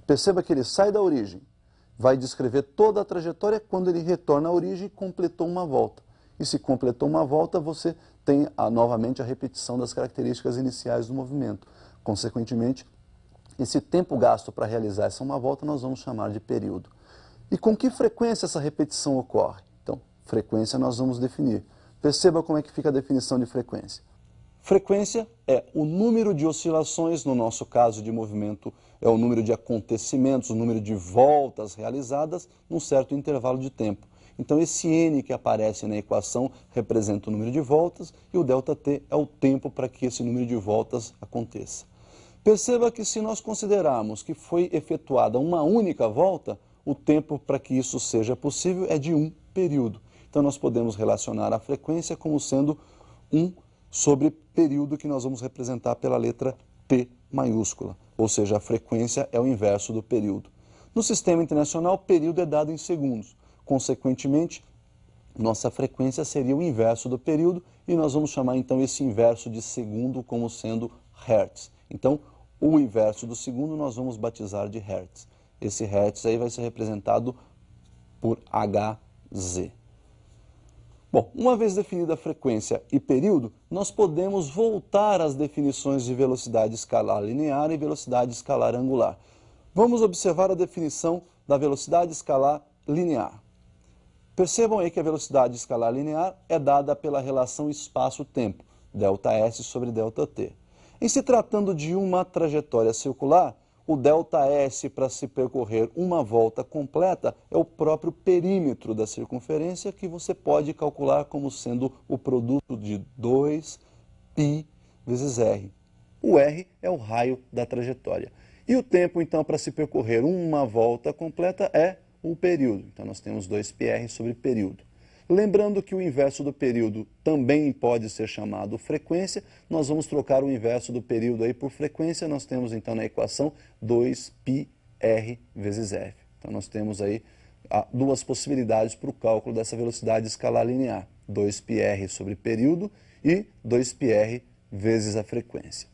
Perceba que ele sai da origem, vai descrever toda a trajetória, quando ele retorna à origem, completou uma volta. E se completou uma volta, você tem novamente a repetição das características iniciais do movimento. Consequentemente, esse tempo gasto para realizar essa uma volta nós vamos chamar de período. E com que frequência essa repetição ocorre? Então, frequência nós vamos definir. Perceba como é que fica a definição de frequência. Frequência é o número de oscilações, no nosso caso de movimento, é o número de acontecimentos, o número de voltas realizadas num certo intervalo de tempo. Então, esse n que aparece na equação representa o número de voltas e o ΔT é o tempo para que esse número de voltas aconteça. Perceba que se nós considerarmos que foi efetuada uma única volta, o tempo para que isso seja possível é de um período. Então nós podemos relacionar a frequência como sendo 1 sobre período, que nós vamos representar pela letra P maiúscula, ou seja, a frequência é o inverso do período. No Sistema Internacional, período é dado em segundos. Consequentemente, nossa frequência seria o inverso do período e nós vamos chamar então esse inverso de segundo como sendo Hertz. Então, o inverso do segundo nós vamos batizar de Hertz. Esse Hertz aí vai ser representado por Hz. Bom, uma vez definida a frequência e período, nós podemos voltar às definições de velocidade escalar linear e velocidade escalar angular. Vamos observar a definição da velocidade escalar linear. Percebam aí que a velocidade escalar linear é dada pela relação espaço-tempo, ΔS sobre ΔT. Em se tratando de uma trajetória circular, o ΔS para se percorrer uma volta completa é o próprio perímetro da circunferência, que você pode calcular como sendo o produto de 2π vezes R. O r é o raio da trajetória. E o tempo, então, para se percorrer uma volta completa é o período. Então, nós temos 2πr sobre período. Lembrando que o inverso do período também pode ser chamado frequência, nós vamos trocar o inverso do período aí por frequência, nós temos então na equação 2πr vezes f. Então nós temos aí duas possibilidades para o cálculo dessa velocidade escalar linear, 2πr sobre período e 2πr vezes a frequência.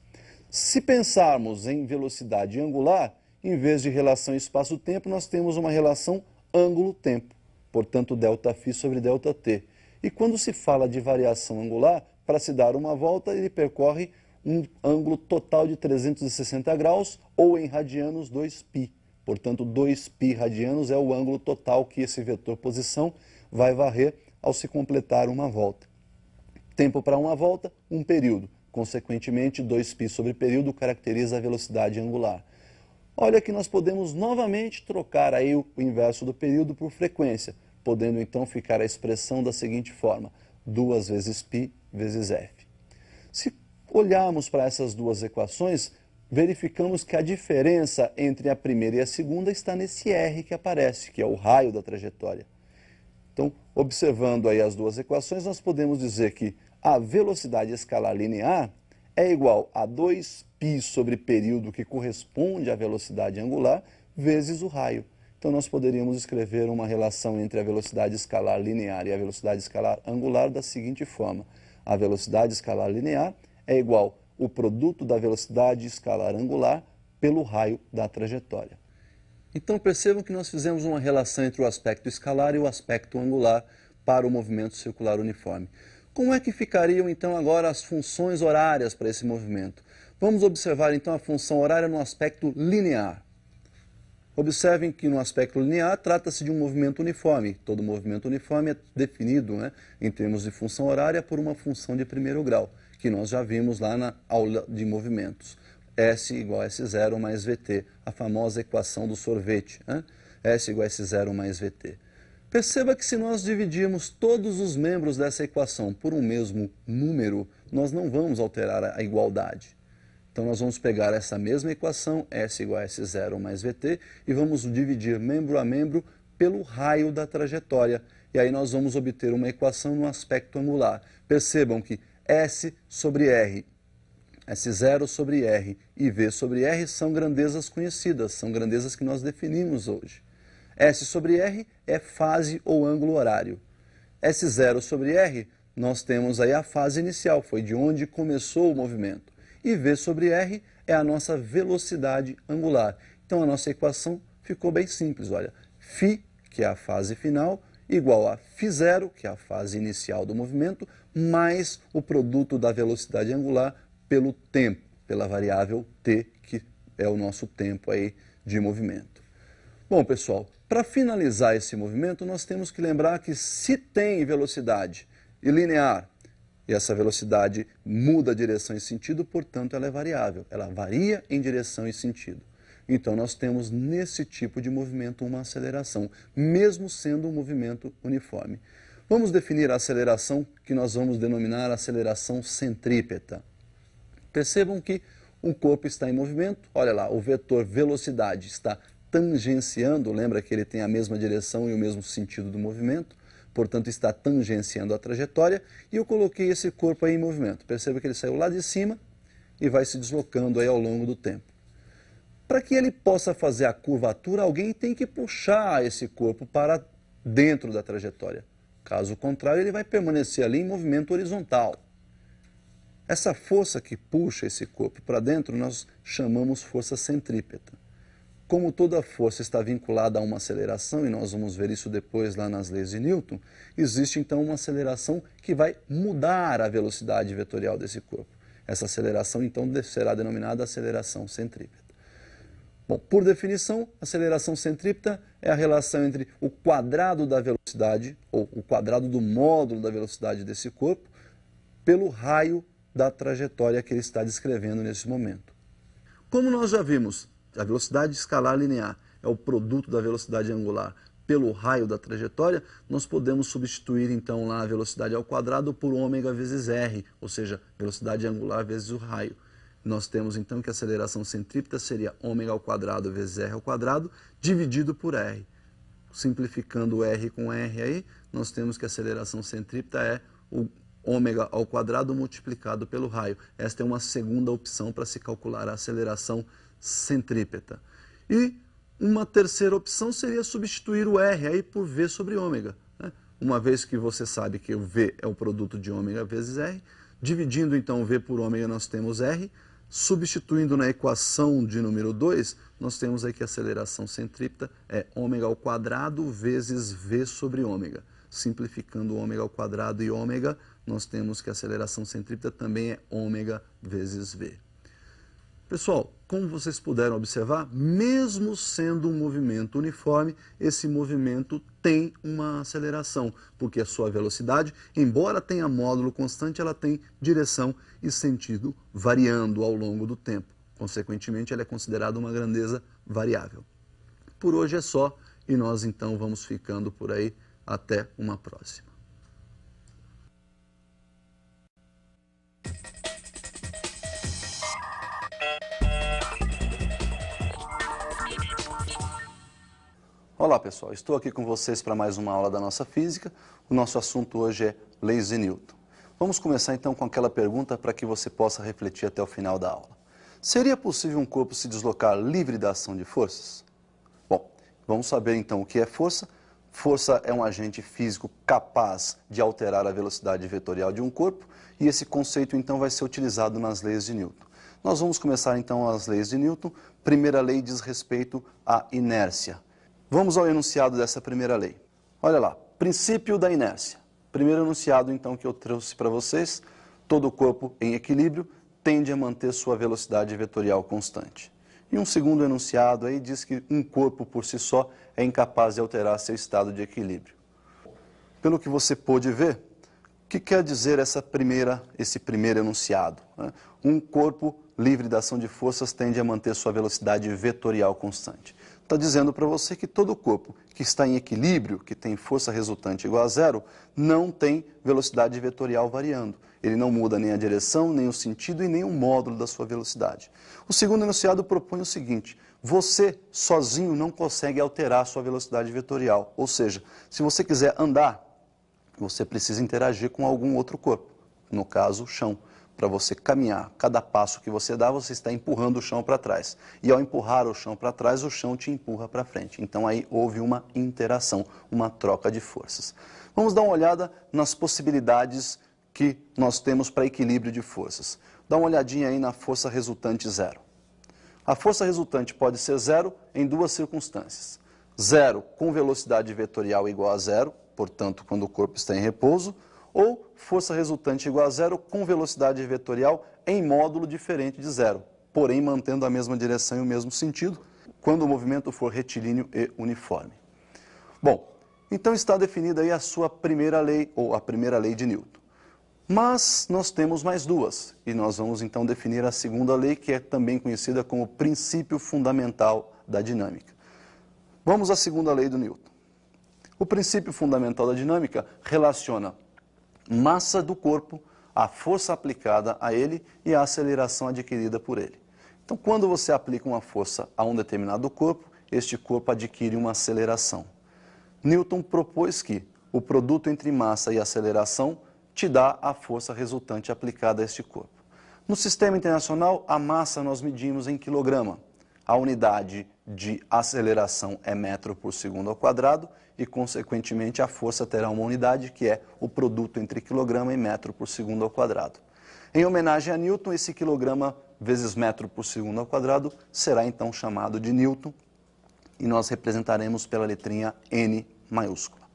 Se pensarmos em velocidade angular, em vez de relação espaço-tempo, nós temos uma relação ângulo-tempo. Portanto, ΔΦ sobre ΔT. E quando se fala de variação angular, para se dar uma volta, ele percorre um ângulo total de 360 graus, ou em radianos, 2π. Portanto, 2π radianos é o ângulo total que esse vetor posição vai varrer ao se completar uma volta. Tempo para uma volta, um período. Consequentemente, 2π sobre período caracteriza a velocidade angular. Olha que nós podemos novamente trocar aí o inverso do período por frequência, podendo então ficar a expressão da seguinte forma, 2 vezes π vezes f. Se olharmos para essas duas equações, verificamos que a diferença entre a primeira e a segunda está nesse r que aparece, que é o raio da trajetória. Então, observando aí as duas equações, nós podemos dizer que a velocidade escalar linear é igual a 2π sobre período, que corresponde à velocidade angular, vezes o raio. Então, nós poderíamos escrever uma relação entre a velocidade escalar linear e a velocidade escalar angular da seguinte forma. A velocidade escalar linear é igual ao produto da velocidade escalar angular pelo raio da trajetória. Então, percebam que nós fizemos uma relação entre o aspecto escalar e o aspecto angular para o movimento circular uniforme. Como é que ficariam, então, agora as funções horárias para esse movimento? Vamos observar, então, a função horária no aspecto linear. Observem que no aspecto linear trata-se de um movimento uniforme. Todo movimento uniforme é definido, em termos de função horária por uma função de primeiro grau, que nós já vimos lá na aula de movimentos. S igual a S0 mais VT, a famosa equação do sorvete. S igual a S0 mais VT. Perceba que se nós dividirmos todos os membros dessa equação por um mesmo número, nós não vamos alterar a igualdade. Então, nós vamos pegar essa mesma equação, S igual a S0 mais VT, e vamos dividir membro a membro pelo raio da trajetória. E aí nós vamos obter uma equação no aspecto angular. Percebam que S sobre R, S0 sobre R e V sobre R são grandezas conhecidas, são grandezas que nós definimos hoje. S sobre R é fase ou ângulo horário. S0 sobre R, nós temos aí a fase inicial, foi de onde começou o movimento. E V sobre R é a nossa velocidade angular. Então, a nossa equação ficou bem simples, olha. Φ, que é a fase final, igual a φ0, que é a fase inicial do movimento, mais o produto da velocidade angular pelo tempo, pela variável t, que é o nosso tempo aí de movimento. Bom, pessoal, para finalizar esse movimento, nós temos que lembrar que se tem velocidade linear, e essa velocidade muda a direção e sentido, portanto, ela é variável. Ela varia em direção e sentido. Então, nós temos nesse tipo de movimento uma aceleração, mesmo sendo um movimento uniforme. Vamos definir a aceleração que nós vamos denominar aceleração centrípeta. Percebam que um corpo está em movimento. Olha lá, o vetor velocidade está tangenciando, lembra que ele tem a mesma direção e o mesmo sentido do movimento. Portanto, está tangenciando a trajetória, e eu coloquei esse corpo aí em movimento. Perceba que ele saiu lá de cima e vai se deslocando aí ao longo do tempo. Para que ele possa fazer a curvatura, alguém tem que puxar esse corpo para dentro da trajetória. Caso contrário, ele vai permanecer ali em movimento horizontal. Essa força que puxa esse corpo para dentro, nós chamamos força centrípeta. Como toda força está vinculada a uma aceleração, e nós vamos ver isso depois lá nas leis de Newton, existe então uma aceleração que vai mudar a velocidade vetorial desse corpo. Essa aceleração então será denominada aceleração centrípeta. Bom, por definição, aceleração centrípeta é a relação entre o quadrado da velocidade, ou o quadrado do módulo da velocidade desse corpo, pelo raio da trajetória que ele está descrevendo nesse momento. Como nós já vimos, a velocidade escalar linear é o produto da velocidade angular pelo raio da trajetória, nós podemos substituir então lá a velocidade ao quadrado por ômega vezes r, ou seja, velocidade angular vezes o raio. Nós temos então que a aceleração centrípeta seria ômega ao quadrado vezes r ao quadrado dividido por r. Simplificando r com r aí, nós temos que a aceleração centrípeta é o ômega ao quadrado multiplicado pelo raio. Esta é uma segunda opção para se calcular a aceleração centrípeta. E uma terceira opção seria substituir o r aí por v sobre ômega, né? Uma vez que você sabe que o v é o produto de ômega vezes r, dividindo então v por ômega nós temos r, substituindo na equação de número 2, nós temos aí que a aceleração centrípeta é ômega ao quadrado vezes v sobre ômega. Simplificando ômega ao quadrado e ômega, nós temos que a aceleração centrípeta também é ômega vezes v. Pessoal, como vocês puderam observar, mesmo sendo um movimento uniforme, esse movimento tem uma aceleração, porque a sua velocidade, embora tenha módulo constante, ela tem direção e sentido variando ao longo do tempo. Consequentemente, ela é considerada uma grandeza variável. Por hoje é só, e nós então vamos ficando por aí. Até uma próxima. Olá pessoal, estou aqui com vocês para mais uma aula da nossa física. O nosso assunto hoje é leis de Newton. Vamos começar então com aquela pergunta para que você possa refletir até o final da aula. Seria possível um corpo se deslocar livre da ação de forças? Bom, vamos saber então o que é força. Força é um agente físico capaz de alterar a velocidade vetorial de um corpo e esse conceito então vai ser utilizado nas leis de Newton. Nós vamos começar então as leis de Newton. Primeira lei diz respeito à inércia. Vamos ao enunciado dessa primeira lei. Olha lá, princípio da inércia. Primeiro enunciado então que eu trouxe para vocês, todo corpo em equilíbrio tende a manter sua velocidade vetorial constante. E um segundo enunciado aí diz que um corpo por si só é incapaz de alterar seu estado de equilíbrio. Pelo que você pôde ver, o que quer dizer esse primeiro enunciado, né? Um corpo livre da ação de forças tende a manter sua velocidade vetorial constante. Está dizendo para você que todo corpo que está em equilíbrio, que tem força resultante igual a zero, não tem velocidade vetorial variando. Ele não muda nem a direção, nem o sentido e nem o módulo da sua velocidade. O segundo enunciado propõe o seguinte: você sozinho não consegue alterar a sua velocidade vetorial. Ou seja, se você quiser andar, você precisa interagir com algum outro corpo, no caso o chão. Para você caminhar, cada passo que você dá, você está empurrando o chão para trás. E ao empurrar o chão para trás, o chão te empurra para frente. Então aí houve uma interação, uma troca de forças. Vamos dar uma olhada nas possibilidades que nós temos para equilíbrio de forças. Dá uma olhadinha aí na força resultante zero. A força resultante pode ser zero em duas circunstâncias. Zero com velocidade vetorial igual a zero, portanto, quando o corpo está em repouso, ou força resultante igual a zero com velocidade vetorial em módulo diferente de zero, porém mantendo a mesma direção e o mesmo sentido, quando o movimento for retilíneo e uniforme. Bom, então está definida aí a sua primeira lei, ou a primeira lei de Newton. Mas nós temos mais duas, e nós vamos então definir a segunda lei, que é também conhecida como princípio fundamental da dinâmica. Vamos à segunda lei do Newton. O princípio fundamental da dinâmica relaciona massa do corpo, a força aplicada a ele e a aceleração adquirida por ele. Então, quando você aplica uma força a um determinado corpo, este corpo adquire uma aceleração. Newton propôs que o produto entre massa e aceleração te dá a força resultante aplicada a este corpo. No sistema internacional, a massa nós medimos em quilograma. A unidade de aceleração é metro por segundo ao quadrado e, consequentemente, a força terá uma unidade que é o produto entre quilograma e metro por segundo ao quadrado. Em homenagem a Newton, esse quilograma vezes metro por segundo ao quadrado será então chamado de Newton e nós representaremos pela letrinha N maiúscula.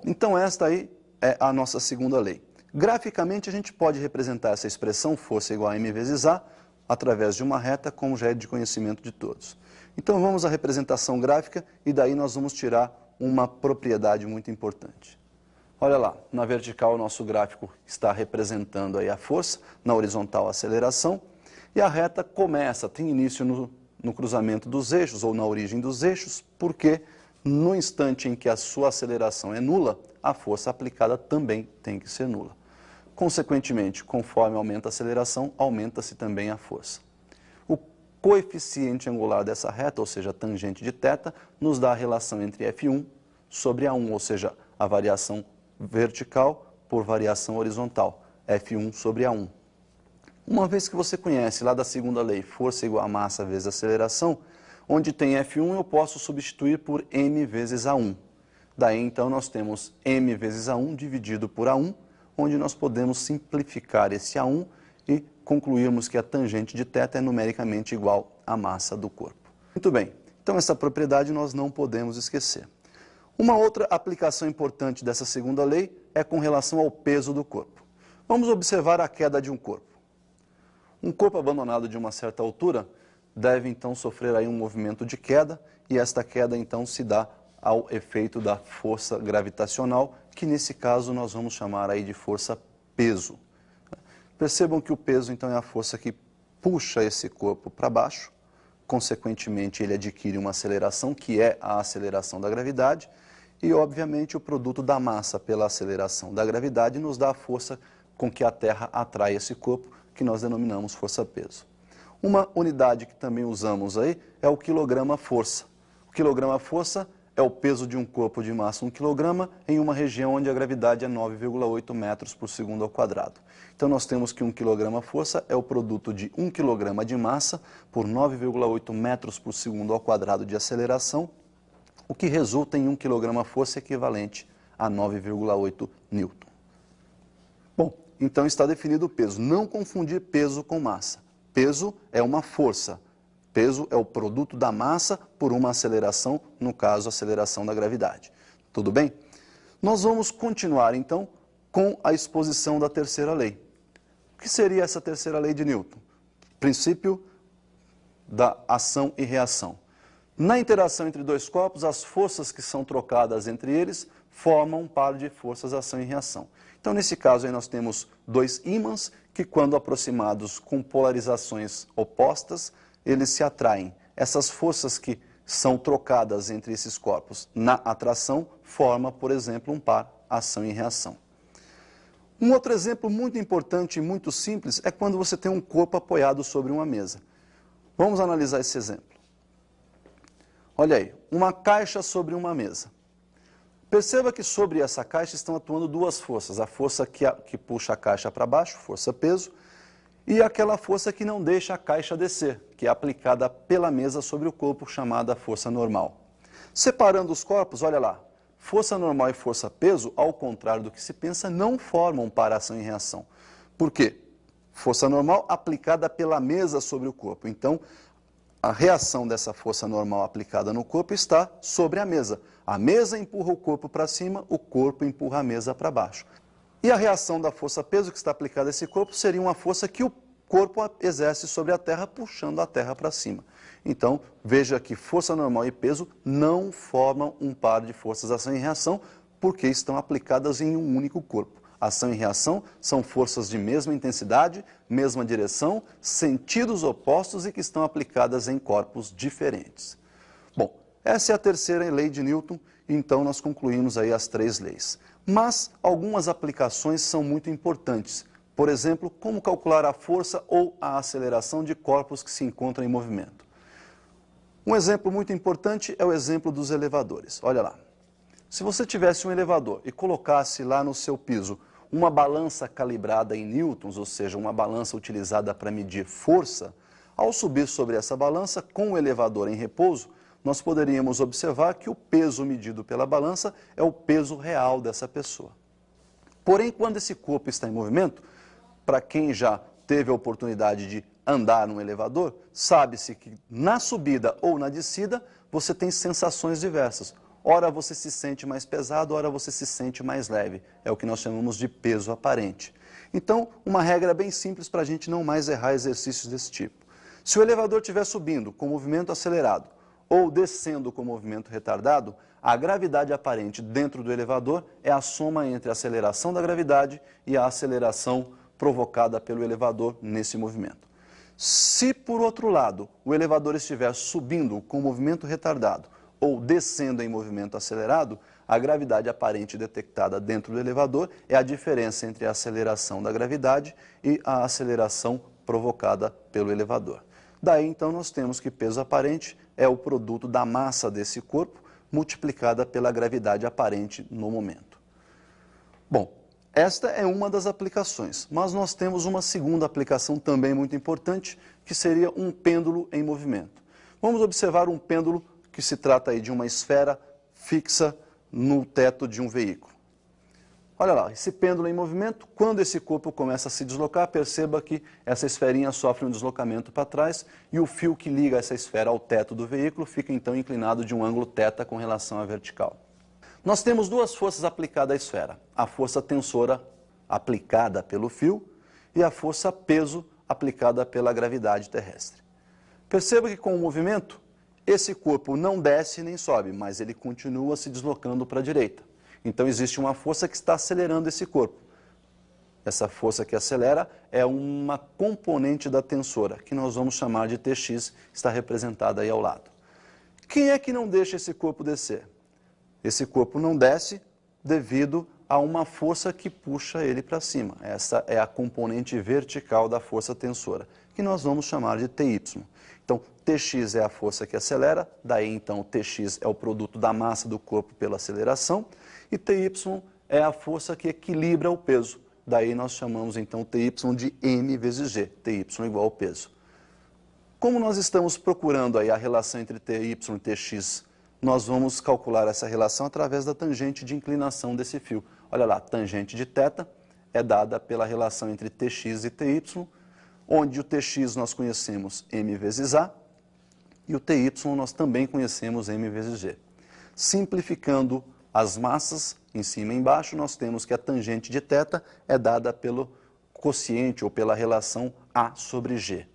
Então esta aí é a nossa segunda lei. Graficamente a gente pode representar essa expressão força igual a m vezes a através de uma reta, como já é de conhecimento de todos. Então vamos à representação gráfica e daí nós vamos tirar uma propriedade muito importante. Olha lá, na vertical o nosso gráfico está representando aí a força, na horizontal a aceleração, e a reta começa, tem início no cruzamento dos eixos ou na origem dos eixos, porque no instante em que a sua aceleração é nula, a força aplicada também tem que ser nula. Consequentemente, conforme aumenta a aceleração, aumenta-se também a força. O coeficiente angular dessa reta, ou seja, a tangente de θ, nos dá a relação entre F1 sobre A1, ou seja, a variação vertical por variação horizontal, F1 sobre A1. Uma vez que você conhece lá da segunda lei, força igual a massa vezes aceleração, onde tem F1 eu posso substituir por m vezes A1. Daí então nós temos m vezes A1 dividido por A1, onde nós podemos simplificar esse A1 e concluirmos que a tangente de θ é numericamente igual à massa do corpo. Muito bem, então essa propriedade nós não podemos esquecer. Uma outra aplicação importante dessa segunda lei é com relação ao peso do corpo. Vamos observar a queda de um corpo. Um corpo abandonado de uma certa altura deve então sofrer aí um movimento de queda e esta queda então se dá ao efeito da força gravitacional, que nesse caso nós vamos chamar aí de força peso. Percebam que o peso então é a força que puxa esse corpo para baixo, consequentemente ele adquire uma aceleração que é a aceleração da gravidade e obviamente o produto da massa pela aceleração da gravidade nos dá a força com que a Terra atrai esse corpo, que nós denominamos força-peso. Uma unidade que também usamos aí é o quilograma-força. O quilograma-força é o peso de um corpo de massa 1 kg em uma região onde a gravidade é 9,8 metros por segundo ao quadrado. Então nós temos que 1 kg-força é o produto de 1 kg de massa por 9,8 metros por segundo ao quadrado de aceleração, o que resulta em 1 kg-força equivalente a 9,8 newton. Bom, então está definido o peso. Não confundir peso com massa. Peso é uma força. Peso é o produto da massa por uma aceleração, no caso, a aceleração da gravidade. Tudo bem? Nós vamos continuar, então, com a exposição da terceira lei. O que seria essa terceira lei de Newton? Princípio da ação e reação. Na interação entre dois corpos, as forças que são trocadas entre eles formam um par de forças ação e reação. Então, nesse caso, aí nós temos dois ímãs que, quando aproximados com polarizações opostas, eles se atraem. Essas forças que são trocadas entre esses corpos na atração formam, por exemplo, um par ação e reação. Um outro exemplo muito importante e muito simples é quando você tem um corpo apoiado sobre uma mesa. Vamos analisar esse exemplo. Olha aí, uma caixa sobre uma mesa. Perceba que sobre essa caixa estão atuando duas forças. A força que puxa a caixa para baixo, força-peso, e aquela força que não deixa a caixa descer, que é aplicada pela mesa sobre o corpo, chamada força normal. Separando os corpos, olha lá, força normal e força-peso, ao contrário do que se pensa, não formam par ação e reação. Por quê? Força normal aplicada pela mesa sobre o corpo. Então, a reação dessa força normal aplicada no corpo está sobre a mesa. A mesa empurra o corpo para cima, o corpo empurra a mesa para baixo. E a reação da força-peso que está aplicada a esse corpo seria uma força que o corpo exerce sobre a Terra, puxando a Terra para cima. Então, veja que força normal e peso não formam um par de forças ação e reação, porque estão aplicadas em um único corpo. Ação e reação são forças de mesma intensidade, mesma direção, sentidos opostos e que estão aplicadas em corpos diferentes. Bom, essa é a terceira lei de Newton, então nós concluímos aí as três leis. Mas algumas aplicações são muito importantes. Por exemplo, como calcular a força ou a aceleração de corpos que se encontram em movimento. Um exemplo muito importante é o exemplo dos elevadores. Olha lá. Se você tivesse um elevador e colocasse lá no seu piso uma balança calibrada em newtons, ou seja, uma balança utilizada para medir força, ao subir sobre essa balança, com o elevador em repouso, nós poderíamos observar que o peso medido pela balança é o peso real dessa pessoa. Porém, quando esse corpo está em movimento, para quem já teve a oportunidade de andar num elevador, sabe-se que na subida ou na descida você tem sensações diversas. Ora você se sente mais pesado, ora você se sente mais leve. É o que nós chamamos de peso aparente. Então, uma regra bem simples para a gente não mais errar exercícios desse tipo. Se o elevador estiver subindo com movimento acelerado ou descendo com movimento retardado, a gravidade aparente dentro do elevador é a soma entre a aceleração da gravidade e a aceleração provocada pelo elevador nesse movimento. Se, por outro lado, o elevador estiver subindo com movimento retardado ou descendo em movimento acelerado, A gravidade aparente detectada dentro do elevador é a diferença entre a aceleração da gravidade e a aceleração provocada pelo elevador. Daí, então, nós temos que peso aparente é o produto da massa desse corpo multiplicada pela gravidade aparente no momento. Bom, esta é uma das aplicações, mas nós temos uma segunda aplicação também muito importante, que seria um pêndulo em movimento. Vamos observar um pêndulo que se trata aí de uma esfera fixa no teto de um veículo. Olha lá, esse pêndulo em movimento, quando esse corpo começa a se deslocar, perceba que essa esferinha sofre um deslocamento para trás e o fio que liga essa esfera ao teto do veículo fica então inclinado de um ângulo θ com relação à vertical. Nós temos duas forças aplicadas à esfera, a força tensora aplicada pelo fio e a força peso aplicada pela gravidade terrestre. Perceba que com o movimento, esse corpo não desce nem sobe, mas ele continua se deslocando para a direita. Então existe uma força que está acelerando esse corpo. Essa força que acelera é uma componente da tensora, que nós vamos chamar de Tx, está representada aí ao lado. Quem é que não deixa esse corpo descer? Esse corpo não desce devido a uma força que puxa ele para cima. Essa é a componente vertical da força tensora, que nós vamos chamar de Ty. Então, Tx é a força que acelera, daí então Tx é o produto da massa do corpo pela aceleração, e Ty é a força que equilibra o peso. Daí nós chamamos então Ty de m vezes g, Ty igual ao peso. Como nós estamos procurando aí a relação entre Ty e Tx, nós vamos calcular essa relação através da tangente de inclinação desse fio. Olha lá, tangente de θ é dada pela relação entre Tx e Ty, onde o Tx nós conhecemos m vezes a e o Ty nós também conhecemos m vezes g. Simplificando as massas em cima e embaixo, nós temos que a tangente de θ é dada pelo quociente ou pela relação a sobre g.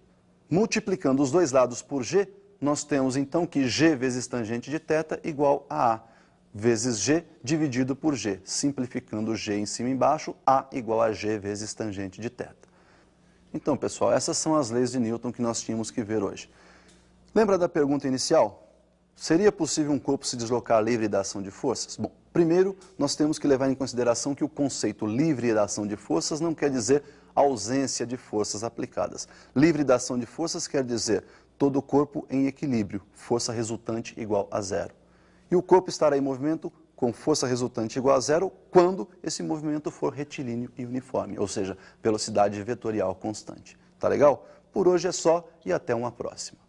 Multiplicando os dois lados por g, nós temos então que g vezes tangente de θ igual a vezes g dividido por g. Simplificando g em cima e embaixo, a igual a g vezes tangente de θ. Então, pessoal, essas são as leis de Newton que nós tínhamos que ver hoje. Lembra da pergunta inicial? Seria possível um corpo se deslocar livre da ação de forças? Bom, primeiro, nós temos que levar em consideração que o conceito livre da ação de forças não quer dizer ausência de forças aplicadas. Livre da ação de forças quer dizer todo o corpo em equilíbrio, força resultante igual a zero. E o corpo estará em movimento com força resultante igual a zero quando esse movimento for retilíneo e uniforme, ou seja, velocidade vetorial constante. Tá legal? Por hoje é só e até uma próxima.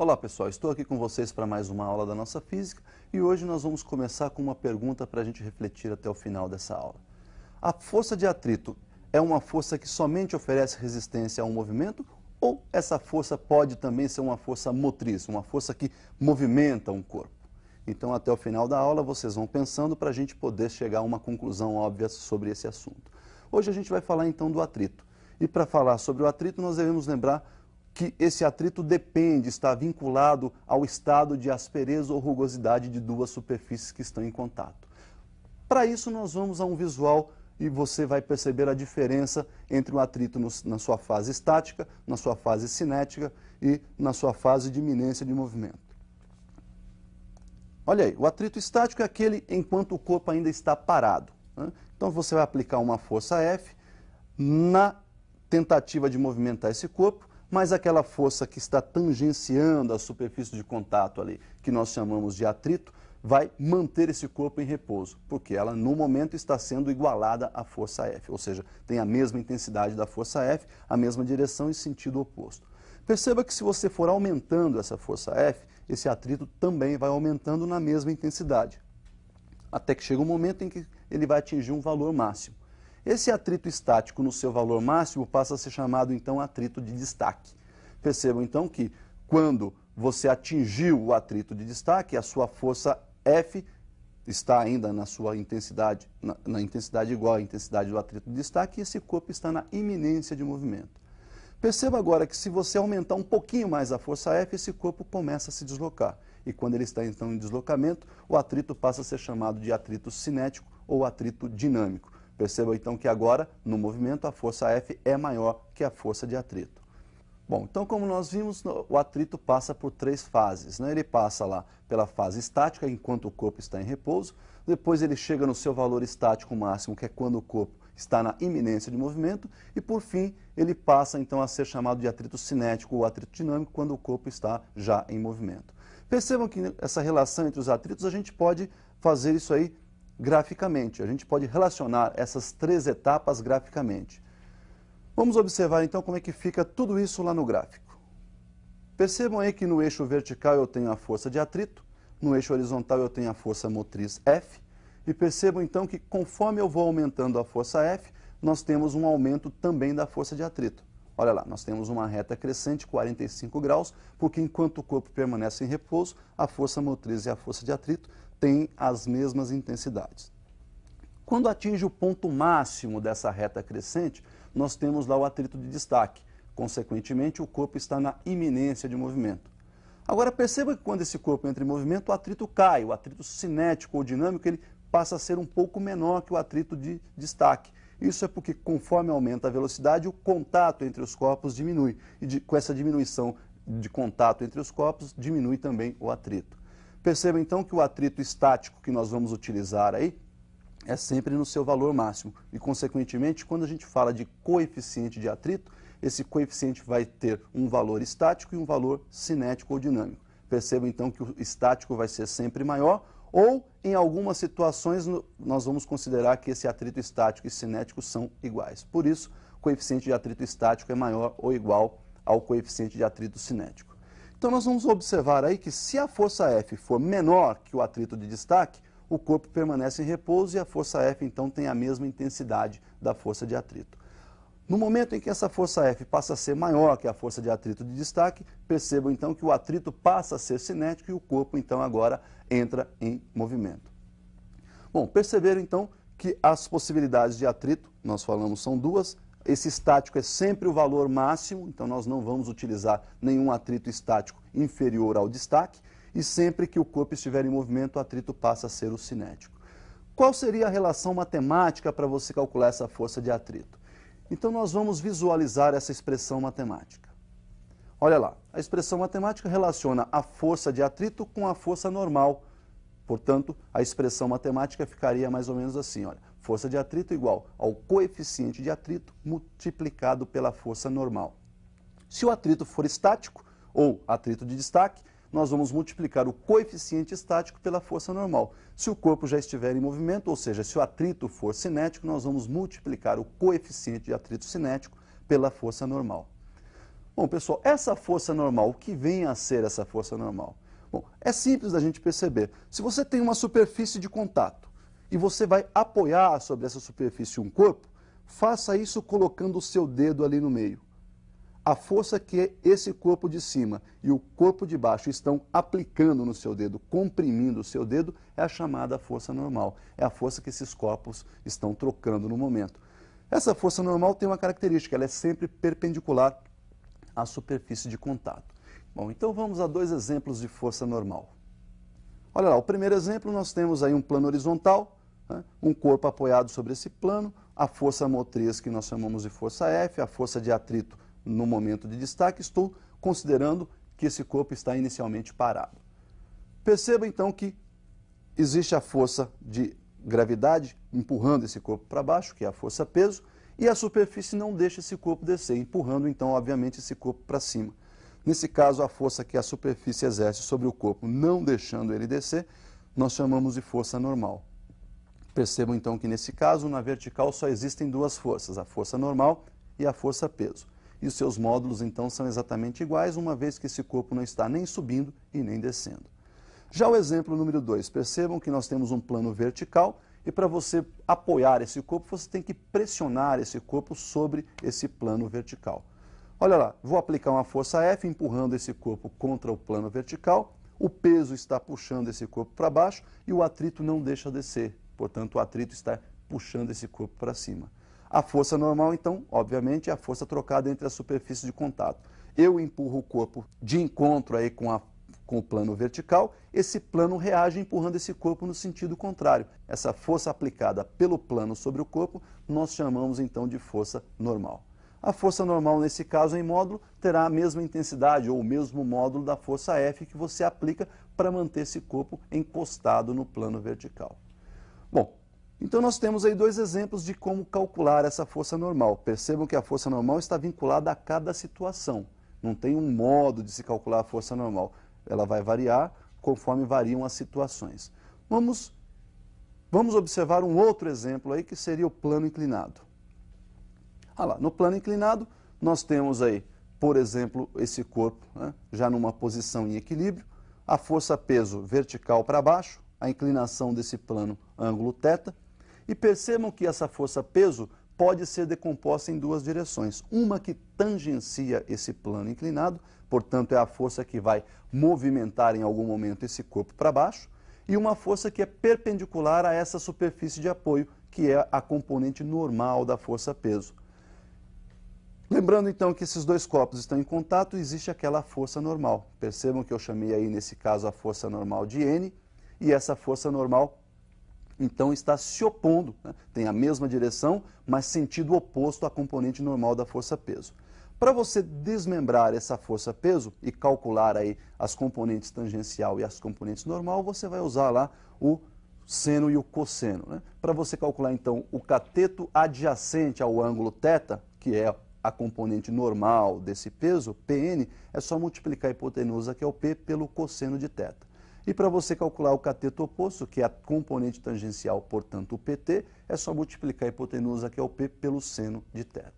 Olá pessoal, estou aqui com vocês para mais uma aula da nossa física e hoje nós vamos começar com uma pergunta para a gente refletir até o final dessa aula. A força de atrito é uma força que somente oferece resistência a um movimento ou essa força pode também ser uma força motriz, uma força que movimenta um corpo? Então até o final da aula vocês vão pensando para a gente poder chegar a uma conclusão óbvia sobre esse assunto. Hoje a gente vai falar então do atrito e para falar sobre o atrito nós devemos lembrar que esse atrito depende, está vinculado ao estado de aspereza ou rugosidade de duas superfícies que estão em contato. Para isso, nós vamos a um visual e você vai perceber a diferença entre o atrito na sua fase estática, na sua fase cinética e na sua fase de iminência de movimento. Olha aí, o atrito estático é aquele enquanto o corpo ainda está parado, né? Então você vai aplicar uma força F na tentativa de movimentar esse corpo, mas aquela força que está tangenciando a superfície de contato ali, que nós chamamos de atrito, vai manter esse corpo em repouso, porque ela no momento está sendo igualada à força F, ou seja, tem a mesma intensidade da força F, a mesma direção e sentido oposto. Perceba que se você for aumentando essa força F, esse atrito também vai aumentando na mesma intensidade, até que chega um momento em que ele vai atingir um valor máximo. Esse atrito estático no seu valor máximo passa a ser chamado então atrito de destaque. Percebam então que quando você atingiu o atrito de destaque, a sua força F está ainda na sua intensidade, na intensidade igual à intensidade do atrito de destaque e esse corpo está na iminência de movimento. Perceba agora que se você aumentar um pouquinho mais a força F, esse corpo começa a se deslocar. E quando ele está então em deslocamento, o atrito passa a ser chamado de atrito cinético ou atrito dinâmico. Percebam então que agora, no movimento, a força F é maior que a força de atrito. Bom, então como nós vimos, o atrito passa por 3 fases, né? Ele passa lá pela fase estática, enquanto o corpo está em repouso, depois ele chega no seu valor estático máximo, que é quando o corpo está na iminência de movimento, e por fim ele passa então a ser chamado de atrito cinético ou atrito dinâmico, quando o corpo está já em movimento. Percebam que essa relação entre os atritos, a gente pode fazer isso aí graficamente, a gente pode relacionar essas 3 etapas graficamente. Vamos observar então como é que fica tudo isso lá no gráfico. Percebam aí que no eixo vertical eu tenho a força de atrito, no eixo horizontal eu tenho a força motriz F, e percebam então que conforme eu vou aumentando a força F, nós temos um aumento também da força de atrito. Olha lá, nós temos uma reta crescente, 45 graus, porque enquanto o corpo permanece em repouso, a força motriz e a força de atrito têm as mesmas intensidades. Quando atinge o ponto máximo dessa reta crescente, nós temos lá o atrito de destaque. Consequentemente, o corpo está na iminência de movimento. Agora perceba que quando esse corpo entra em movimento, o atrito cai, o atrito cinético ou dinâmico, ele passa a ser um pouco menor que o atrito de destaque. Isso é porque conforme aumenta a velocidade, o contato entre os corpos diminui. E com essa diminuição de contato entre os corpos, diminui também o atrito. Perceba então que o atrito estático que nós vamos utilizar aí é sempre no seu valor máximo. E consequentemente, quando a gente fala de coeficiente de atrito, esse coeficiente vai ter um valor estático e um valor cinético ou dinâmico. Perceba então que o estático vai ser sempre maior, ou em algumas situações nós vamos considerar que esse atrito estático e cinético são iguais. Por isso, o coeficiente de atrito estático é maior ou igual ao coeficiente de atrito cinético. Então nós vamos observar aí que se a força F for menor que o atrito de destaque, o corpo permanece em repouso e a força F então tem a mesma intensidade da força de atrito. No momento em que essa força F passa a ser maior que a força de atrito de destaque, percebam então que o atrito passa a ser cinético e o corpo então agora entra em movimento. Bom, perceberam então que as possibilidades de atrito, nós falamos, são 2. Esse estático é sempre o valor máximo, então nós não vamos utilizar nenhum atrito estático inferior ao destaque, e sempre que o corpo estiver em movimento, o atrito passa a ser o cinético. Qual seria a relação matemática para você calcular essa força de atrito? Então nós vamos visualizar essa expressão matemática. Olha lá, a expressão matemática relaciona a força de atrito com a força normal. Portanto, a expressão matemática ficaria mais ou menos assim, olha, força de atrito igual ao coeficiente de atrito multiplicado pela força normal. Se o atrito for estático, ou atrito de destaque, nós vamos multiplicar o coeficiente estático pela força normal. Se o corpo já estiver em movimento, ou seja, se o atrito for cinético, nós vamos multiplicar o coeficiente de atrito cinético pela força normal. Bom, pessoal, essa força normal, o que vem a ser essa força normal? Bom, é simples da gente perceber. Se você tem uma superfície de contato e você vai apoiar sobre essa superfície um corpo, faça isso colocando o seu dedo ali no meio. A força que esse corpo de cima e o corpo de baixo estão aplicando no seu dedo, comprimindo o seu dedo, é a chamada força normal. É a força que esses corpos estão trocando no momento. Essa força normal tem uma característica, ela é sempre perpendicular à superfície de contato. Bom, então vamos a 2 exemplos de força normal. Olha lá, o primeiro exemplo nós temos aí um plano horizontal, né, um corpo apoiado sobre esse plano, a força motriz que nós chamamos de força F, a força de atrito no momento de destaque, estou considerando que esse corpo está inicialmente parado. Perceba então que existe a força de gravidade empurrando esse corpo para baixo, que é a força peso, e a superfície não deixa esse corpo descer, empurrando então, obviamente, esse corpo para cima. Nesse caso, a força que a superfície exerce sobre o corpo, não deixando ele descer, nós chamamos de força normal. Percebam então que nesse caso, na vertical, só existem 2 forças, a força normal e a força peso. E os seus módulos, então, são exatamente iguais, uma vez que esse corpo não está nem subindo e nem descendo. Já o exemplo número 2, percebam que nós temos um plano vertical e para você apoiar esse corpo, você tem que pressionar esse corpo sobre esse plano vertical. Olha lá, vou aplicar uma força F empurrando esse corpo contra o plano vertical, o peso está puxando esse corpo para baixo e o atrito não deixa descer, portanto o atrito está puxando esse corpo para cima. A força normal, então, obviamente, é a força trocada entre a superfície de contato. Eu empurro o corpo de encontro aí com com o plano vertical, esse plano reage empurrando esse corpo no sentido contrário. Essa força aplicada pelo plano sobre o corpo, nós chamamos então de força normal. A força normal, nesse caso, em módulo, terá a mesma intensidade ou o mesmo módulo da força F que você aplica para manter esse corpo encostado no plano vertical. Bom, então nós temos aí dois exemplos de como calcular essa força normal. Percebam que a força normal está vinculada a cada situação. Não tem um modo de se calcular a força normal. Ela vai variar conforme variam as situações. Vamos observar um outro exemplo aí que seria o plano inclinado. No plano inclinado, nós temos aí, por exemplo, esse corpo, né, já numa posição em equilíbrio, a força-peso vertical para baixo, a inclinação desse plano, ângulo θ, e percebam que essa força-peso pode ser decomposta em duas direções. Uma que tangencia esse plano inclinado, portanto é a força que vai movimentar em algum momento esse corpo para baixo, e uma força que é perpendicular a essa superfície de apoio, que é a componente normal da força-peso. Lembrando então que esses dois corpos estão em contato, existe aquela força normal. Percebam que eu chamei aí nesse caso a força normal de N, e essa força normal então está se opondo, né? Tem a mesma direção, mas sentido oposto à componente normal da força-peso. Para você desmembrar essa força-peso e calcular aí as componentes tangencial e as componentes normal, você vai usar lá o seno e o cosseno, né? Para você calcular então o cateto adjacente ao ângulo θ, que é a componente normal desse peso, Pn, é só multiplicar a hipotenusa, que é o P, pelo cosseno de θ. E para você calcular o cateto oposto, que é a componente tangencial, portanto o PT, é só multiplicar a hipotenusa, que é o P, pelo seno de θ.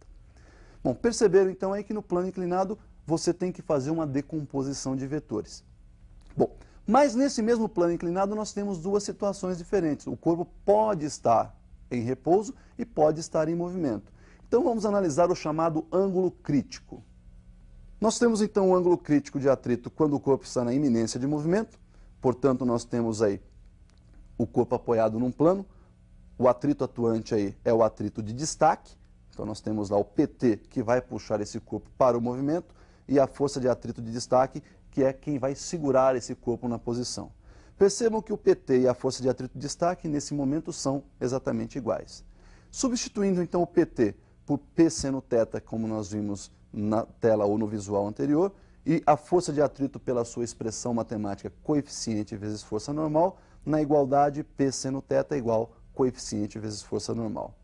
Bom, perceberam então aí que no plano inclinado você tem que fazer uma decomposição de vetores. Bom, mas nesse mesmo plano inclinado nós temos duas situações diferentes. O corpo pode estar em repouso e pode estar em movimento. Então vamos analisar o chamado ângulo crítico. Nós temos então o ângulo crítico de atrito quando o corpo está na iminência de movimento, portanto nós temos aí o corpo apoiado num plano, o atrito atuante aí é o atrito de destaque, então nós temos lá o PT que vai puxar esse corpo para o movimento e a força de atrito de destaque que é quem vai segurar esse corpo na posição. Percebam que o PT e a força de atrito de destaque nesse momento são exatamente iguais. Substituindo então o PT por P seno θ, como nós vimos na tela ou no visual anterior, e a força de atrito pela sua expressão matemática coeficiente vezes força normal, na igualdade P seno θ igual coeficiente vezes força normal.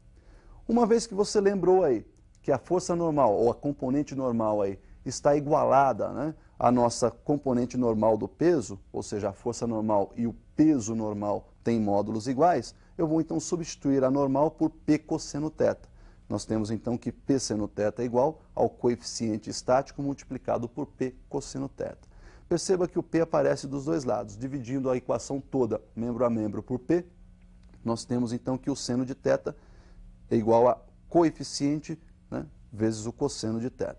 Uma vez que você lembrou aí que a força normal ou a componente normal aí está igualada, né, à nossa componente normal do peso, ou seja, a força normal e o peso normal têm módulos iguais, eu vou então substituir a normal por P cosseno θ. Nós temos então que P seno θ é igual ao coeficiente estático multiplicado por P cosseno θ. Perceba que o P aparece dos dois lados, dividindo a equação toda, membro a membro, por P, nós temos então que o seno de θ é igual a coeficiente, né, vezes o cosseno de θ.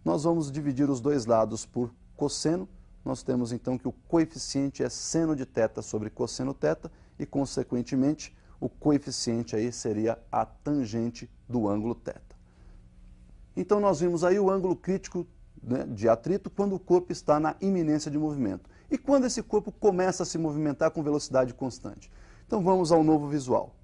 Nós vamos dividir os dois lados por cosseno, nós temos então que o coeficiente é seno de θ sobre cosseno θ e, consequentemente, o coeficiente aí seria a tangente do ângulo θ. Então nós vimos aí o ângulo crítico, né, de atrito quando o corpo está na iminência de movimento. E quando esse corpo começa a se movimentar com velocidade constante? Então vamos ao novo visual.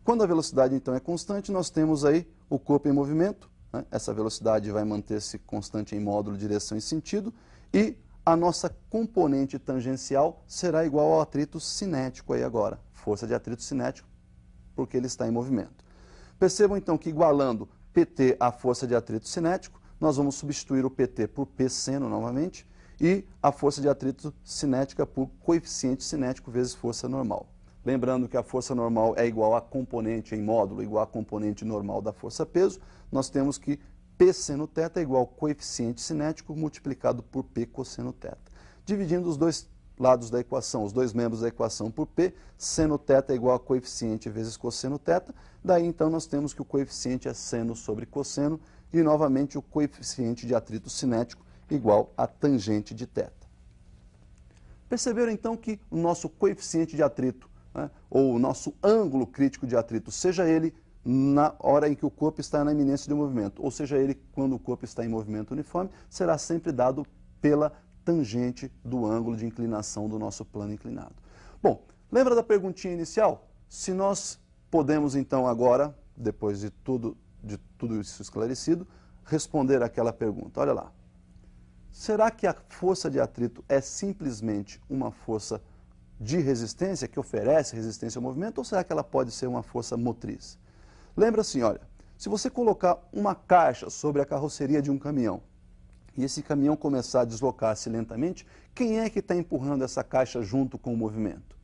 Quando a velocidade então é constante, nós temos aí o corpo em movimento, né? Essa velocidade vai manter-se constante em módulo, direção e sentido, e a nossa componente tangencial será igual ao atrito cinético aí agora, força de atrito cinético, porque ele está em movimento. Percebam então que igualando PT à força de atrito cinético, nós vamos substituir o PT por P seno novamente e a força de atrito cinética por coeficiente cinético vezes força normal. Lembrando que a força normal é igual a componente em módulo, igual a componente normal da força-peso, nós temos que P seno θ é igual ao coeficiente cinético multiplicado por P cosseno θ. Dividindo os dois lados da equação, os dois membros da equação por P, seno θ é igual a coeficiente vezes cosseno θ, daí então nós temos que o coeficiente é seno sobre cosseno e novamente o coeficiente de atrito cinético igual a tangente de θ. Perceberam então que o nosso coeficiente de atrito, né, ou o nosso ângulo crítico de atrito, seja ele na hora em que o corpo está na iminência de movimento, ou seja ele quando o corpo está em movimento uniforme, será sempre dado pela tangente do ângulo de inclinação do nosso plano inclinado. Bom, lembra da perguntinha inicial? Se nós podemos então agora, depois de tudo isso esclarecido, responder aquela pergunta. Olha lá. Será que a força de atrito é simplesmente uma força de resistência, que oferece resistência ao movimento, ou será que ela pode ser uma força motriz? Lembra assim, olha, se você colocar uma caixa sobre a carroceria de um caminhão, e esse caminhão começar a deslocar-se lentamente, quem é que está empurrando essa caixa junto com o movimento?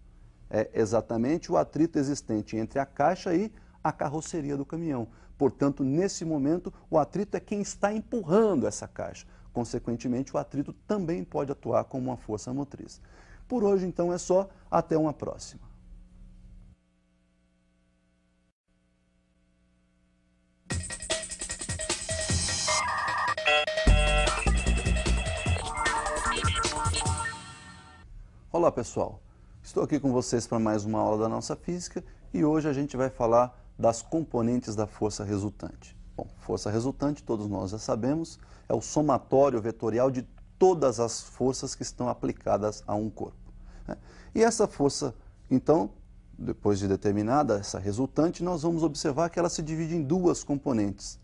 É exatamente o atrito existente entre a caixa e a carroceria do caminhão. Portanto, nesse momento, o atrito é quem está empurrando essa caixa. Consequentemente, o atrito também pode atuar como uma força motriz. Por hoje, então, é só. Até uma próxima. Olá, pessoal. Estou aqui com vocês para mais uma aula da nossa física e hoje a gente vai falar das componentes da força resultante. Bom, força resultante, todos nós já sabemos, é o somatório vetorial de todas as forças que estão aplicadas a um corpo. E essa força, então, depois de determinada, essa resultante, nós vamos observar que ela se divide em duas componentes.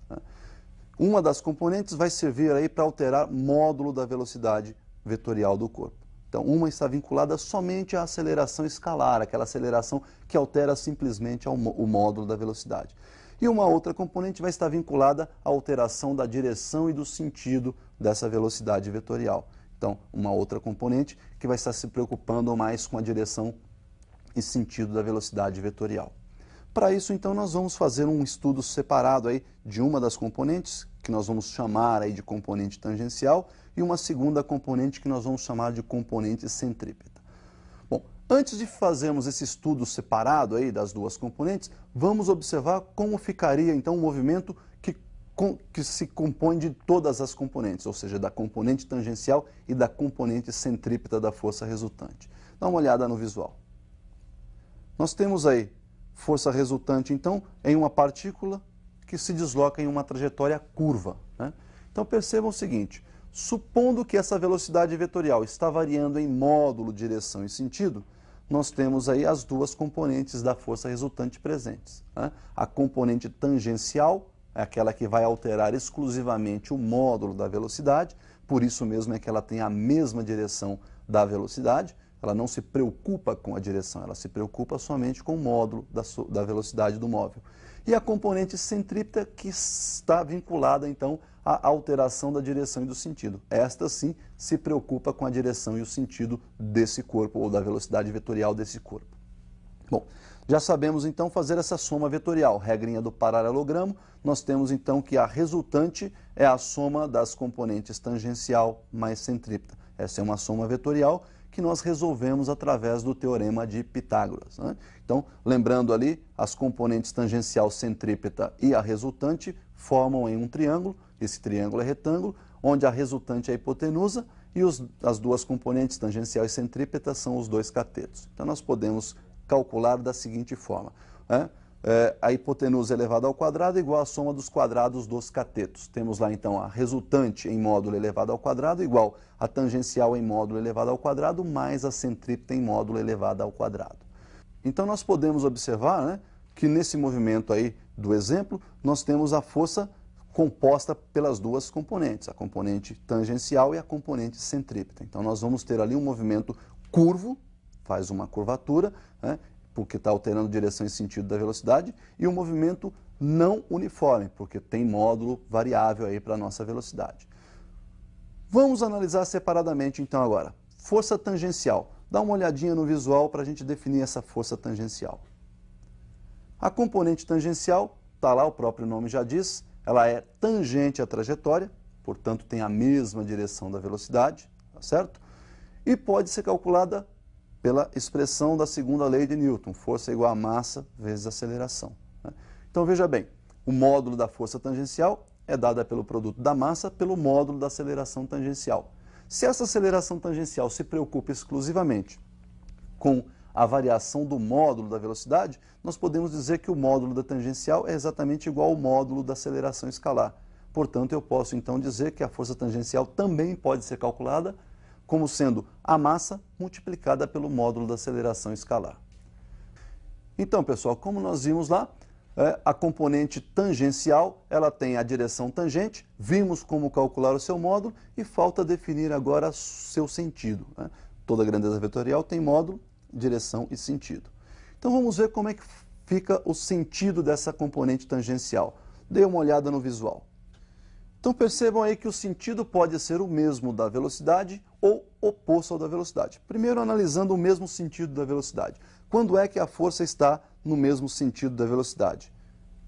Uma das componentes vai servir aí para alterar módulo da velocidade vetorial do corpo. Então, uma está vinculada somente à aceleração escalar, aquela aceleração que altera simplesmente o módulo da velocidade. E uma outra componente vai estar vinculada à alteração da direção e do sentido dessa velocidade vetorial. Então, uma outra componente que vai estar se preocupando mais com a direção e sentido da velocidade vetorial. Para isso, então, nós vamos fazer um estudo separado aí de uma das componentes, que nós vamos chamar aí de componente tangencial, e uma segunda componente que nós vamos chamar de componente centrípeta. Bom, antes de fazermos esse estudo separado aí das duas componentes, vamos observar como ficaria então o movimento que se compõe de todas as componentes, ou seja, da componente tangencial e da componente centrípeta da força resultante. Dá uma olhada no visual. Nós temos aí força resultante, então, em uma partícula que se desloca em uma trajetória curva. Então, percebam o seguinte, supondo que essa velocidade vetorial está variando em módulo, direção e sentido, nós temos aí as duas componentes da força resultante presentes. A componente tangencial é aquela que vai alterar exclusivamente o módulo da velocidade, por isso mesmo é que ela tem a mesma direção da velocidade, ela não se preocupa com a direção, ela se preocupa somente com o módulo da velocidade do móvel. E a componente centrípeta que está vinculada, então, à alteração da direção e do sentido. Esta, sim, se preocupa com a direção e o sentido desse corpo, ou da velocidade vetorial desse corpo. Bom, já sabemos, então, fazer essa soma vetorial. Regrinha do paralelogramo, nós temos, então, que a resultante é a soma das componentes tangencial mais centrípeta. Essa é uma soma vetorial que nós resolvemos através do teorema de Pitágoras. Então, lembrando ali, as componentes tangencial, centrípeta e a resultante formam em um triângulo, esse triângulo é retângulo, onde a resultante é a hipotenusa e as duas componentes tangencial e centrípeta são os dois catetos. Então, nós podemos calcular da seguinte forma, a hipotenusa elevada ao quadrado é igual à soma dos quadrados dos catetos. Temos lá, então, a resultante em módulo elevado ao quadrado igual a tangencial em módulo elevado ao quadrado mais a centrípeta em módulo elevado ao quadrado. Então, nós podemos observar que nesse movimento aí do exemplo, nós temos a força composta pelas duas componentes, a componente tangencial e a componente centrípeta. Então, nós vamos ter ali um movimento curvo, faz uma curvatura, porque está alterando direção e sentido da velocidade, e um movimento não uniforme, porque tem módulo variável aí para a nossa velocidade. Vamos analisar separadamente, então, agora. Força tangencial. Dá uma olhadinha no visual para a gente definir essa força tangencial. A componente tangencial, está lá, o próprio nome já diz, ela é tangente à trajetória, portanto, tem a mesma direção da velocidade, tá certo? E pode ser calculada pela expressão da segunda lei de Newton, força igual a massa vezes aceleração. Então, veja bem, o módulo da força tangencial é dada pelo produto da massa pelo módulo da aceleração tangencial. Se essa aceleração tangencial se preocupa exclusivamente com a variação do módulo da velocidade, nós podemos dizer que o módulo da tangencial é exatamente igual ao módulo da aceleração escalar. Portanto, eu posso então dizer que a força tangencial também pode ser calculada como sendo a massa multiplicada pelo módulo da aceleração escalar. Então, pessoal, como nós vimos lá, a componente tangencial, ela tem a direção tangente, vimos como calcular o seu módulo e falta definir agora seu sentido, né? Toda grandeza vetorial tem módulo, direção e sentido. Então vamos ver como é que fica o sentido dessa componente tangencial. Dê uma olhada no visual. Então percebam aí que o sentido pode ser o mesmo da velocidade ou oposto ao da velocidade. Primeiro analisando o mesmo sentido da velocidade. Quando é que a força está no mesmo sentido da velocidade?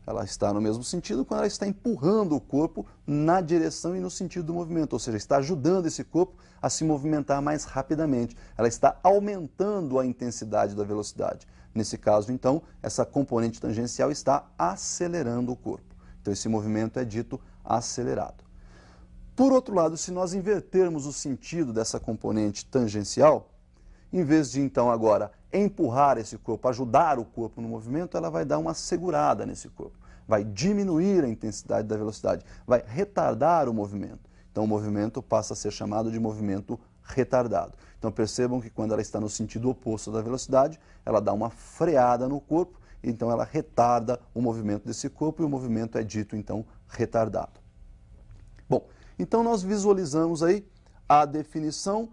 Ela está no mesmo sentido quando ela está empurrando o corpo na direção e no sentido do movimento, ou seja, está ajudando esse corpo a se movimentar mais rapidamente. Ela está aumentando a intensidade da velocidade. Nesse caso, então, essa componente tangencial está acelerando o corpo. Então, esse movimento é dito acelerado. Por outro lado, se nós invertermos o sentido dessa componente tangencial, em vez de, então, agora empurrar esse corpo, ajudar o corpo no movimento, ela vai dar uma segurada nesse corpo. Vai diminuir a intensidade da velocidade, vai retardar o movimento. Então, o movimento passa a ser chamado de movimento retardado. Então, percebam que quando ela está no sentido oposto da velocidade, ela dá uma freada no corpo, então ela retarda o movimento desse corpo e o movimento é dito, então, retardado. Bom, então nós visualizamos aí a definição,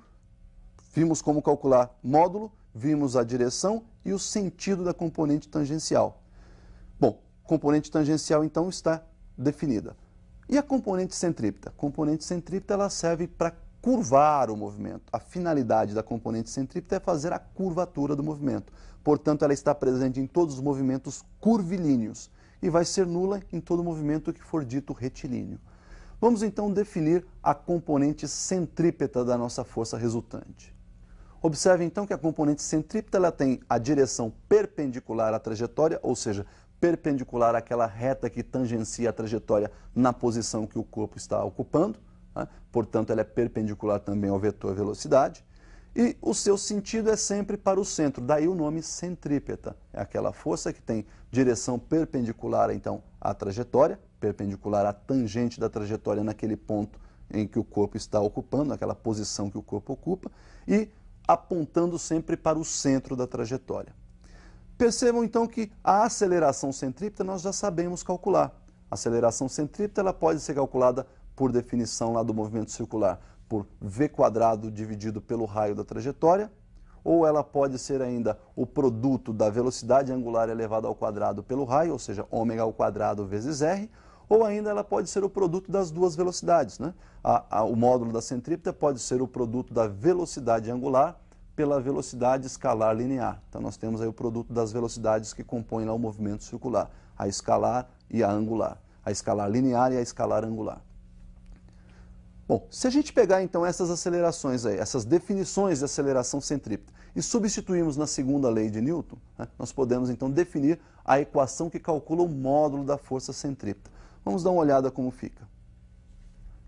vimos como calcular módulo, vimos a direção e o sentido da componente tangencial. Bom, componente tangencial então está definida. E a componente centrípeta? A componente centrípeta ela serve para curvar o movimento. A finalidade da componente centrípeta é fazer a curvatura do movimento. Portanto, ela está presente em todos os movimentos curvilíneos e vai ser nula em todo movimento que for dito retilíneo. Vamos então definir a componente centrípeta da nossa força resultante. Observe então que a componente centrípeta ela tem a direção perpendicular à trajetória, ou seja, perpendicular àquela reta que tangencia a trajetória na posição que o corpo está ocupando, né? Portanto, ela é perpendicular também ao vetor velocidade, e o seu sentido é sempre para o centro, daí o nome centrípeta. É aquela força que tem direção perpendicular então à trajetória, perpendicular à tangente da trajetória naquele ponto em que o corpo está ocupando, naquela posição que o corpo ocupa, e apontando sempre para o centro da trajetória. Percebam então que a aceleração centrípeta nós já sabemos calcular. A aceleração centrípeta ela pode ser calculada por definição lá do movimento circular, por v² dividido pelo raio da trajetória, ou ela pode ser ainda o produto da velocidade angular elevada ao quadrado pelo raio, ou seja, ω² vezes r, ou ainda ela pode ser o produto das duas velocidades, né? O módulo da centrípeta pode ser o produto da velocidade angular pela velocidade escalar linear. Então nós temos aí o produto das velocidades que compõem lá o movimento circular, a escalar e a angular, a escalar linear e a escalar angular. Bom, se a gente pegar então essas acelerações aí, essas definições de aceleração centrípeta e substituirmos na segunda lei de Newton, né, nós podemos então definir a equação que calcula o módulo da força centrípeta. Vamos dar uma olhada como fica.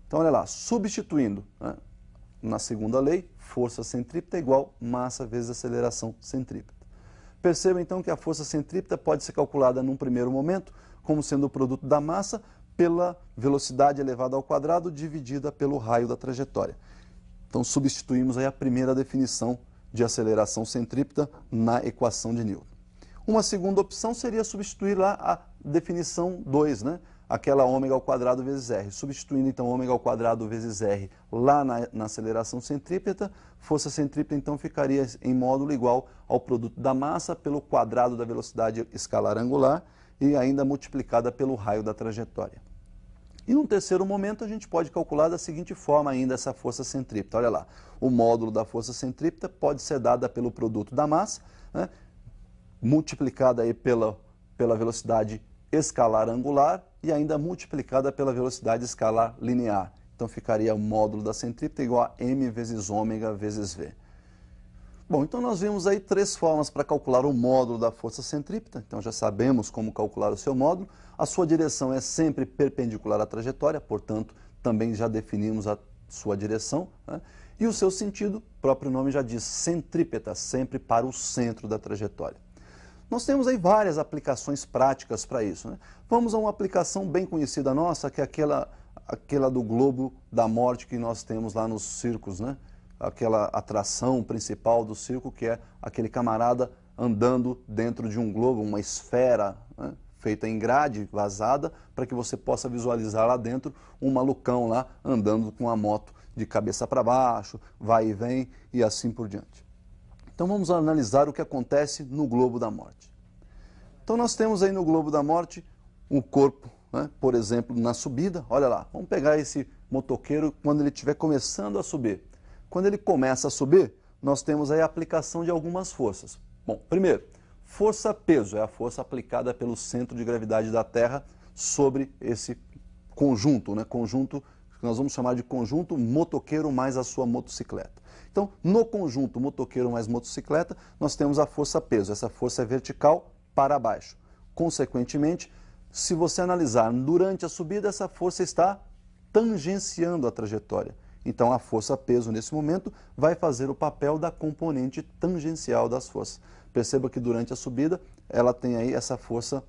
Então olha lá, substituindo, né, na segunda lei, força centrípeta é igual massa vezes aceleração centrípeta. Perceba então que a força centrípeta pode ser calculada num primeiro momento como sendo o produto da massa pela velocidade elevada ao quadrado dividida pelo raio da trajetória. Então substituímos aí a primeira definição de aceleração centrípeta na equação de Newton. Uma segunda opção seria substituir lá a definição 2, né? Aquela ω² vezes r. Substituindo então ω² vezes r lá na aceleração centrípeta, força centrípeta então ficaria em módulo igual ao produto da massa pelo quadrado da velocidade escalar angular e ainda multiplicada pelo raio da trajetória. E num terceiro momento a gente pode calcular da seguinte forma ainda essa força centrípeta. Olha lá, o módulo da força centrípeta pode ser dada pelo produto da massa, né, multiplicada aí pela velocidade escalar angular e ainda multiplicada pela velocidade escalar linear. Então ficaria o módulo da centrípeta igual a m vezes ω vezes v. Bom, então nós vimos aí três formas para calcular o módulo da força centrípeta. Então já sabemos como calcular o seu módulo. A sua direção é sempre perpendicular à trajetória, portanto, também já definimos a sua direção, né? E o seu sentido, o próprio nome já diz, centrípeta, sempre para o centro da trajetória. Nós temos aí várias aplicações práticas para isso, né? Vamos a uma aplicação bem conhecida nossa, que é aquela do globo da morte que nós temos lá nos circos, né? aquela atração principal do circo, que é aquele camarada andando dentro de um globo, uma esfera, né, feita em grade, vazada, para que você possa visualizar lá dentro um malucão lá andando com a moto de cabeça para baixo, vai e vem e assim por diante. Então vamos analisar o que acontece no globo da morte. Então nós temos aí no globo da morte o corpo, né, por exemplo, na subida. Olha lá, vamos pegar esse motoqueiro quando ele estiver começando a subir. Quando ele começa a subir, nós temos aí a aplicação de algumas forças. Bom, primeiro, força-peso é a força aplicada pelo centro de gravidade da Terra sobre esse conjunto, né, conjunto que nós vamos chamar de conjunto motoqueiro mais a sua motocicleta. Então, no conjunto motoqueiro mais motocicleta, nós temos a força-peso. Essa força é vertical para baixo. Consequentemente, se você analisar durante a subida, essa força está tangenciando a trajetória. Então, a força-peso, nesse momento, vai fazer o papel da componente tangencial das forças. Perceba que durante a subida, ela tem aí essa força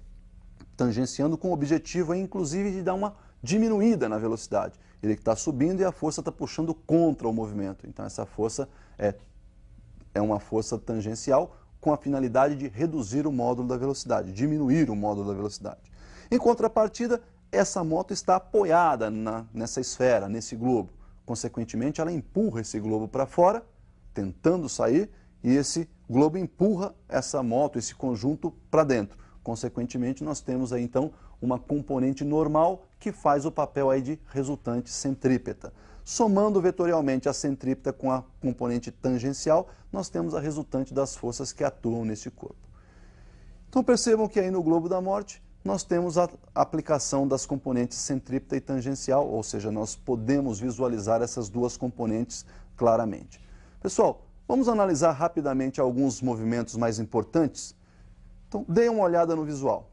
tangenciando com o objetivo, aí, inclusive, de dar uma diminuída na velocidade. Ele está subindo e a força está puxando contra o movimento. Então, essa força é uma força tangencial com a finalidade de reduzir o módulo da velocidade, diminuir o módulo da velocidade. Em contrapartida, essa moto está apoiada nessa esfera, nesse globo. Consequentemente, ela empurra esse globo para fora, tentando sair, e esse globo empurra essa moto, esse conjunto, para dentro. Consequentemente, nós temos aí, então, uma componente normal que faz o papel aí de resultante centrípeta. Somando vetorialmente a centrípeta com a componente tangencial, nós temos a resultante das forças que atuam nesse corpo. Então percebam que aí no globo da morte nós temos a aplicação das componentes centrípeta e tangencial, ou seja, nós podemos visualizar essas duas componentes claramente. Pessoal, vamos analisar rapidamente alguns movimentos mais importantes? Então, deem uma olhada no visual.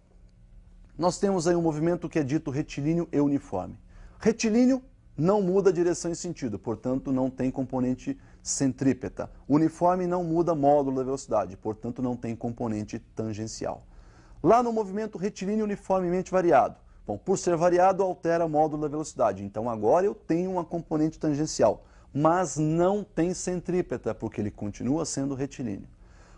Nós temos aí um movimento que é dito retilíneo e uniforme. Retilíneo não muda a direção e sentido, portanto não tem componente centrípeta. Uniforme não muda módulo da velocidade, portanto não tem componente tangencial. Lá no movimento retilíneo uniformemente variado, bom, por ser variado altera módulo da velocidade, então agora eu tenho uma componente tangencial, mas não tem centrípeta, porque ele continua sendo retilíneo.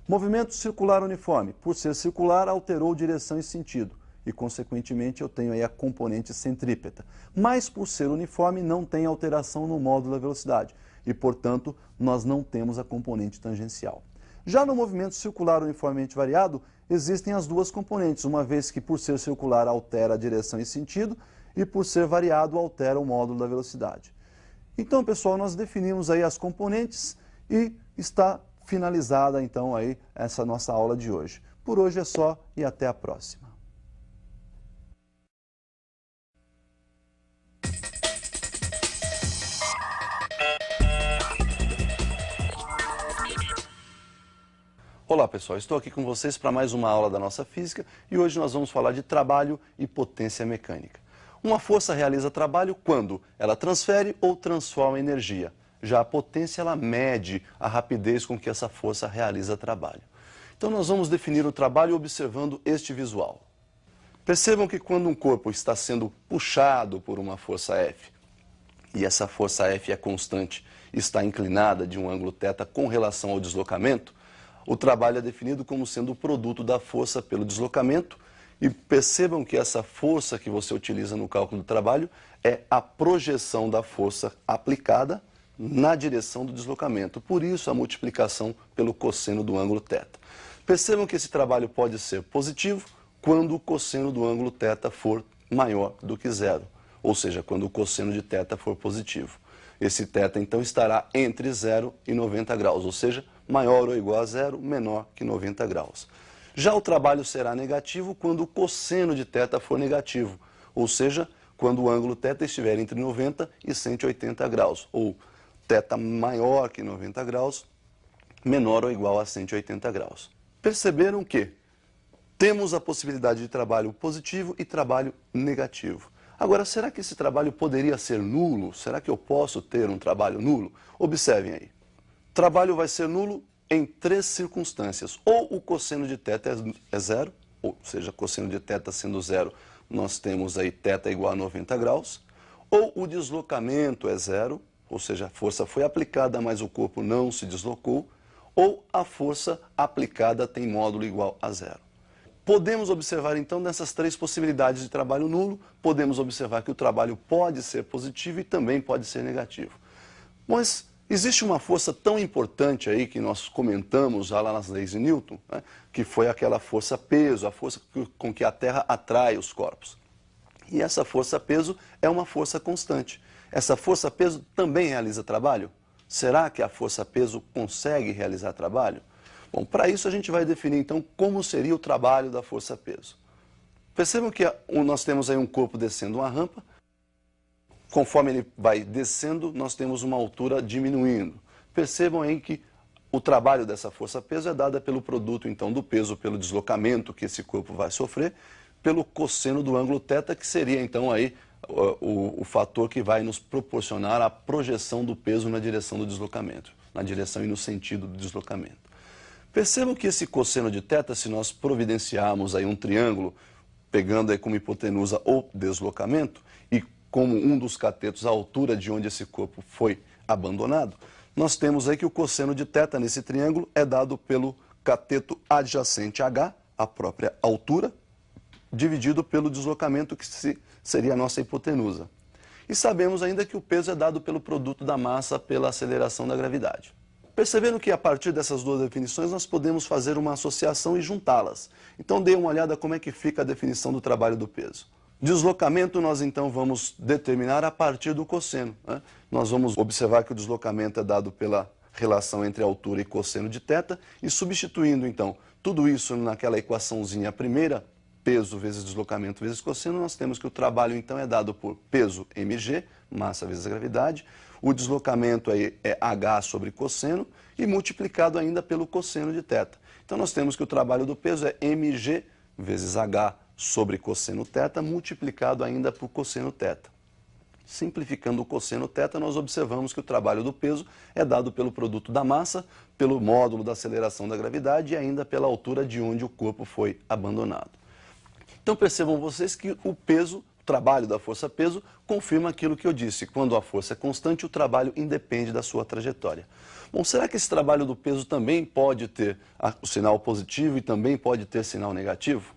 Movimento circular uniforme, por ser circular alterou direção e sentido, e consequentemente eu tenho aí a componente centrípeta. Mas por ser uniforme não tem alteração no módulo da velocidade e, portanto, nós não temos a componente tangencial. Já no movimento circular uniformemente variado, existem as duas componentes, uma vez que por ser circular altera a direção e sentido e por ser variado altera o módulo da velocidade. Então, pessoal, nós definimos aí as componentes e está finalizada então aí essa nossa aula de hoje. Por hoje é só e até a próxima. Olá pessoal, estou aqui com vocês para mais uma aula da nossa física e hoje nós vamos falar de trabalho e potência mecânica. Uma força realiza trabalho quando ela transfere ou transforma energia. Já a potência ela mede a rapidez com que essa força realiza trabalho. Então nós vamos definir o trabalho observando este visual. Percebam que quando um corpo está sendo puxado por uma força F e essa força F é constante, está inclinada de um ângulo θ com relação ao deslocamento, o trabalho é definido como sendo o produto da força pelo deslocamento e percebam que essa força que você utiliza no cálculo do trabalho é a projeção da força aplicada na direção do deslocamento. Por isso a multiplicação pelo cosseno do ângulo θ. Percebam que esse trabalho pode ser positivo quando o cosseno do ângulo θ for maior do que zero, ou seja, quando o cosseno de θ for positivo. Esse θ então estará entre 0 e 90 graus, ou seja, maior ou igual a zero, menor que 90 graus. Já o trabalho será negativo quando o cosseno de θ for negativo, ou seja, quando o ângulo θ estiver entre 90 e 180 graus, ou θ maior que 90 graus, menor ou igual a 180 graus. Perceberam que temos a possibilidade de trabalho positivo e trabalho negativo. Agora, será que esse trabalho poderia ser nulo? Será que eu posso ter um trabalho nulo? Observem aí. Trabalho vai ser nulo em três circunstâncias. Ou o cosseno de θ é zero, ou seja, cosseno de θ sendo zero, nós temos aí θ igual a 90 graus. Ou o deslocamento é zero, ou seja, a força foi aplicada, mas o corpo não se deslocou, ou a força aplicada tem módulo igual a zero. Podemos observar então nessas três possibilidades de trabalho nulo, podemos observar que o trabalho pode ser positivo e também pode ser negativo. Mas existe uma força tão importante aí que nós comentamos já lá nas leis de Newton, né, que foi aquela força-peso, a força com que a Terra atrai os corpos. E essa força-peso é uma força constante. Essa força-peso também realiza trabalho? Será que a força-peso consegue realizar trabalho? Bom, para isso a gente vai definir então como seria o trabalho da força-peso. Percebam que nós temos aí um corpo descendo uma rampa. Conforme ele vai descendo, nós temos uma altura diminuindo. Percebam aí que o trabalho dessa força-peso é dada pelo produto então do peso, pelo deslocamento que esse corpo vai sofrer, pelo cosseno do ângulo θ, que seria então aí o fator que vai nos proporcionar a projeção do peso na direção do deslocamento, na direção e no sentido do deslocamento. Percebam que esse cosseno de θ, se nós providenciarmos aí um triângulo, pegando aí como hipotenusa o deslocamento e como um dos catetos a altura de onde esse corpo foi abandonado, nós temos aí que o cosseno de θ nesse triângulo é dado pelo cateto adjacente H, a própria altura, dividido pelo deslocamento que seria a nossa hipotenusa. E sabemos ainda que o peso é dado pelo produto da massa pela aceleração da gravidade. Percebendo que a partir dessas duas definições nós podemos fazer uma associação e juntá-las. Então dê uma olhada como é que fica a definição do trabalho do peso. Deslocamento nós então vamos determinar a partir do cosseno, né? Nós vamos observar que o deslocamento é dado pela relação entre altura e cosseno de θ e substituindo então tudo isso naquela equaçãozinha primeira, peso vezes deslocamento vezes cosseno, nós temos que o trabalho então é dado por peso mg, massa vezes a gravidade, o deslocamento aí é h sobre cosseno e multiplicado ainda pelo cosseno de θ. Então nós temos que o trabalho do peso é mg vezes h sobre cosseno θ multiplicado ainda por cosseno θ. Simplificando o cosseno θ, nós observamos que o trabalho do peso é dado pelo produto da massa, pelo módulo da aceleração da gravidade e ainda pela altura de onde o corpo foi abandonado. Então percebam vocês que o peso, o trabalho da força-peso, confirma aquilo que eu disse. Quando a força é constante, o trabalho independe da sua trajetória. Bom, será que esse trabalho do peso também pode ter o sinal positivo e também pode ter sinal negativo?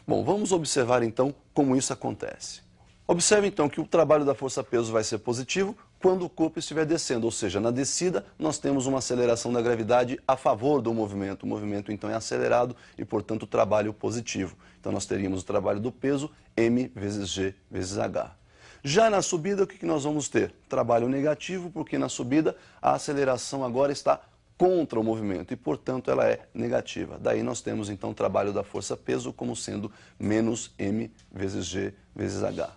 Bom, vamos observar então como isso acontece. Observe então que o trabalho da força-peso vai ser positivo quando o corpo estiver descendo, ou seja, na descida nós temos uma aceleração da gravidade a favor do movimento. O movimento então é acelerado e, portanto, o trabalho positivo. Então nós teríamos o trabalho do peso m vezes g vezes h. Já na subida, o que nós vamos ter? Trabalho negativo, porque na subida a aceleração agora está contra o movimento e, portanto, ela é negativa. Daí nós temos então o trabalho da força-peso como sendo menos m vezes g vezes h.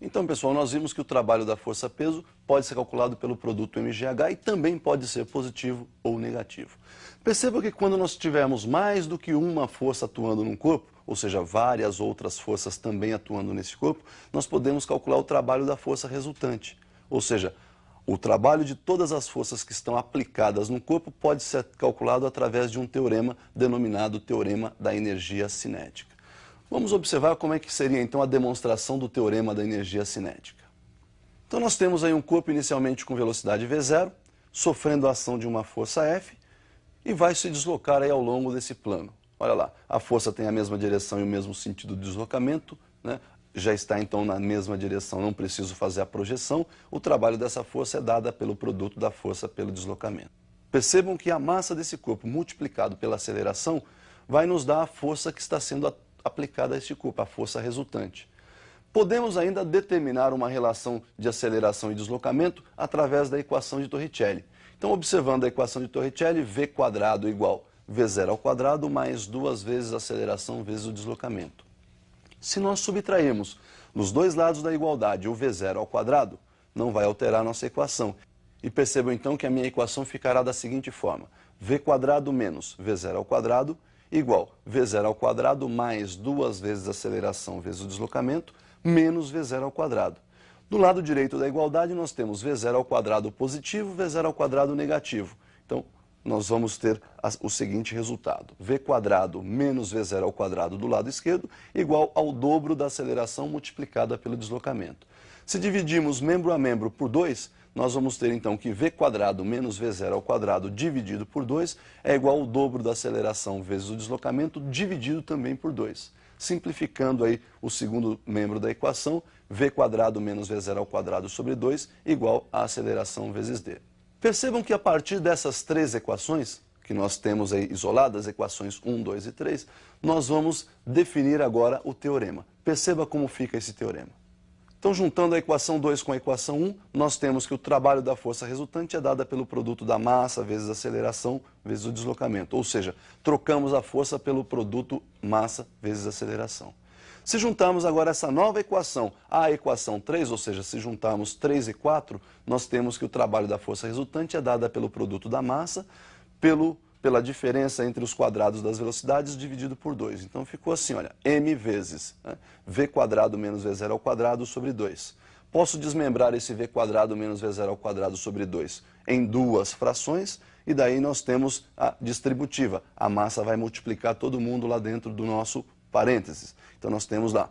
Então, pessoal, nós vimos que o trabalho da força-peso pode ser calculado pelo produto mgh e também pode ser positivo ou negativo. Perceba que quando nós tivermos mais do que uma força atuando num corpo, ou seja, várias outras forças também atuando nesse corpo, nós podemos calcular o trabalho da força resultante. Ou seja, o trabalho de todas as forças que estão aplicadas no corpo pode ser calculado através de um teorema denominado teorema da energia cinética. Vamos observar como é que seria então a demonstração do teorema da energia cinética. Então nós temos aí um corpo inicialmente com velocidade v0, sofrendo a ação de uma força F e vai se deslocar aí ao longo desse plano. Olha lá, a força tem a mesma direção e o mesmo sentido de deslocamento, né? Já está então na mesma direção, não preciso fazer a projeção. O trabalho dessa força é dada pelo produto da força pelo deslocamento. Percebam que a massa desse corpo multiplicado pela aceleração vai nos dar a força que está sendo aplicada a este corpo, a força resultante. Podemos ainda determinar uma relação de aceleração e deslocamento através da equação de Torricelli. Então, observando a equação de Torricelli, v² igual v0² mais 2 vezes a aceleração vezes o deslocamento. Se nós subtrairmos nos dois lados da igualdade o v0², não vai alterar a nossa equação. E percebam então que a minha equação ficará da seguinte forma: v² menos v0² igual v0² mais 2 vezes a aceleração vezes o deslocamento, menos v0². Do lado direito da igualdade, nós temos v0² positivo, v0² negativo. Então, nós vamos ter o seguinte resultado: v² menos v0² do lado esquerdo igual ao dobro da aceleração multiplicada pelo deslocamento. Se dividirmos membro a membro por 2, nós vamos ter então que v² menos v0² dividido por 2 é igual ao dobro da aceleração vezes o deslocamento dividido também por 2. Simplificando aí o segundo membro da equação, v² menos v0² sobre 2 igual a aceleração vezes d. Percebam que a partir dessas três equações, que nós temos aí isoladas, equações 1, 2 e 3, nós vamos definir agora o teorema. Perceba como fica esse teorema. Então, juntando a equação 2 com a equação 1, nós temos que o trabalho da força resultante é dada pelo produto da massa vezes a aceleração vezes o deslocamento. Ou seja, trocamos a força pelo produto massa vezes a aceleração. Se juntarmos agora essa nova equação à equação 3, ou seja, se juntarmos 3 e 4, nós temos que o trabalho da força resultante é dada pelo produto da massa pela diferença entre os quadrados das velocidades dividido por 2. Então ficou assim, olha, m vezes v² menos v0² sobre 2. Posso desmembrar esse v² menos v0² sobre 2 em duas frações e daí nós temos a distributiva. A massa vai multiplicar todo mundo lá dentro do nosso parênteses. Então nós temos lá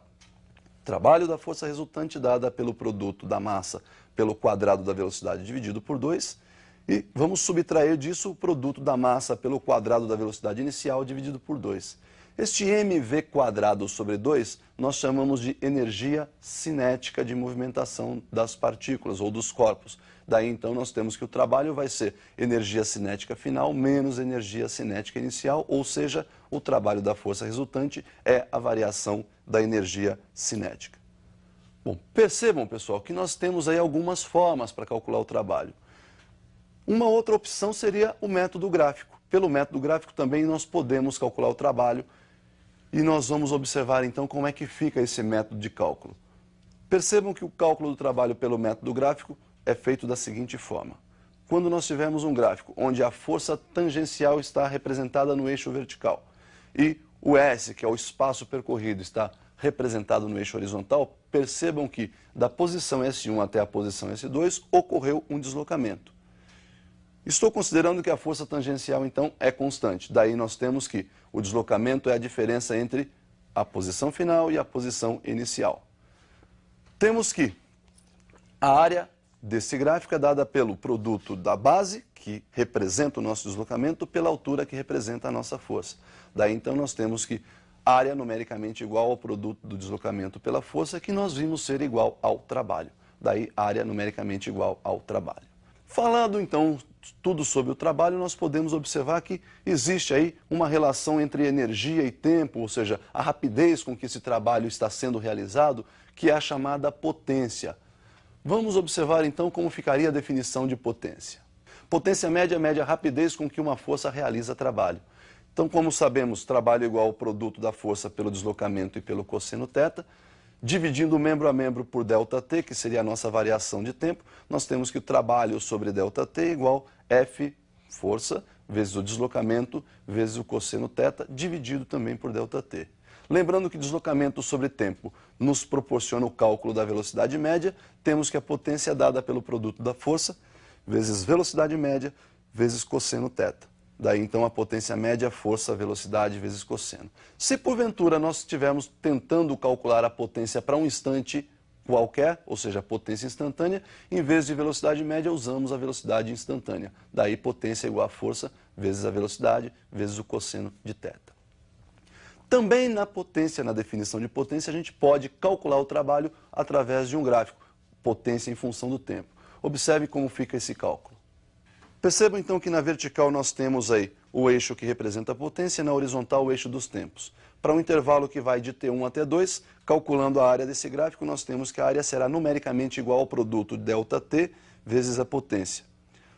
trabalho da força resultante dada pelo produto da massa pelo quadrado da velocidade dividido por 2. E vamos subtrair disso o produto da massa pelo quadrado da velocidade inicial dividido por 2. Este mv² sobre 2 nós chamamos de energia cinética de movimentação das partículas ou dos corpos. Daí então nós temos que o trabalho vai ser energia cinética final menos energia cinética inicial, ou seja, o trabalho da força resultante é a variação da energia cinética. Bom, percebam, pessoal, que nós temos aí algumas formas para calcular o trabalho. Uma outra opção seria o método gráfico. Pelo método gráfico também nós podemos calcular o trabalho e nós vamos observar então como é que fica esse método de cálculo. Percebam que o cálculo do trabalho pelo método gráfico é feito da seguinte forma. Quando nós tivermos um gráfico onde a força tangencial está representada no eixo vertical e o S, que é o espaço percorrido, está representado no eixo horizontal, percebam que da posição S1 até a posição S2 ocorreu um deslocamento. Estou considerando que a força tangencial, então, é constante. Daí nós temos que o deslocamento é a diferença entre a posição final e a posição inicial. Temos que a área desse gráfico é dada pelo produto da base, que representa o nosso deslocamento, pela altura que representa a nossa força. Daí, então, nós temos que área numericamente igual ao produto do deslocamento pela força, que nós vimos ser igual ao trabalho. Daí, área numericamente igual ao trabalho. Falando, então, tudo sobre o trabalho, nós podemos observar que existe aí uma relação entre energia e tempo, ou seja, a rapidez com que esse trabalho está sendo realizado, que é a chamada potência. Vamos observar, então, como ficaria a definição de potência. Potência média mede a rapidez com que uma força realiza trabalho. Então, como sabemos, trabalho igual ao produto da força pelo deslocamento e pelo cosseno θ. Dividindo membro a membro por ΔT, que seria a nossa variação de tempo, nós temos que o trabalho sobre ΔT é igual F, força, vezes o deslocamento, vezes o cosseno θ, dividido também por ΔT. Lembrando que deslocamento sobre tempo nos proporciona o cálculo da velocidade média, temos que a potência é dada pelo produto da força, vezes velocidade média, vezes cosseno θ. Daí, então, a potência média, força, velocidade vezes cosseno. Se, porventura, nós estivermos tentando calcular a potência para um instante qualquer, ou seja, a potência instantânea, em vez de velocidade média, usamos a velocidade instantânea. Daí, potência igual a força vezes a velocidade vezes o cosseno de θ. Também na potência, na definição de potência, a gente pode calcular o trabalho através de um gráfico, potência em função do tempo. Observe como fica esse cálculo. Percebam então que na vertical nós temos aí o eixo que representa a potência e na horizontal o eixo dos tempos. Para um intervalo que vai de T1 até T2, calculando a área desse gráfico, nós temos que a área será numericamente igual ao produto ΔT vezes a potência.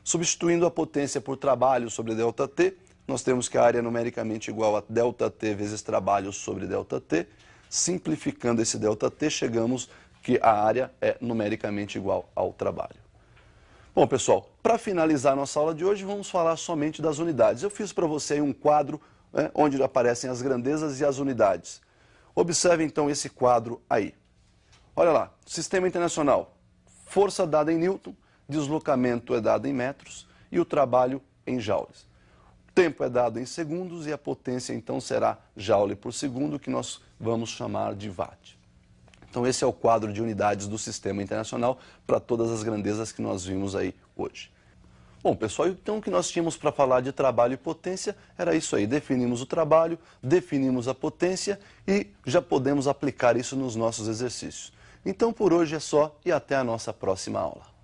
Substituindo a potência por trabalho sobre ΔT, nós temos que a área numericamente igual a ΔT vezes trabalho sobre ΔT. Simplificando esse ΔT, chegamos que a área é numericamente igual ao trabalho. Bom, pessoal, para finalizar a nossa aula de hoje, vamos falar somente das unidades. Eu fiz para você aí um quadro onde aparecem as grandezas e as unidades. Observe então esse quadro aí. Olha lá, Sistema Internacional, força dada em Newton, deslocamento é dado em metros e o trabalho em joules. Tempo é dado em segundos e a potência então será joule por segundo, que nós vamos chamar de watt. Então esse é o quadro de unidades do Sistema Internacional para todas as grandezas que nós vimos aí hoje. Bom, pessoal, então o que nós tínhamos para falar de trabalho e potência era isso aí. Definimos o trabalho, definimos a potência e já podemos aplicar isso nos nossos exercícios. Então por hoje é só e até a nossa próxima aula.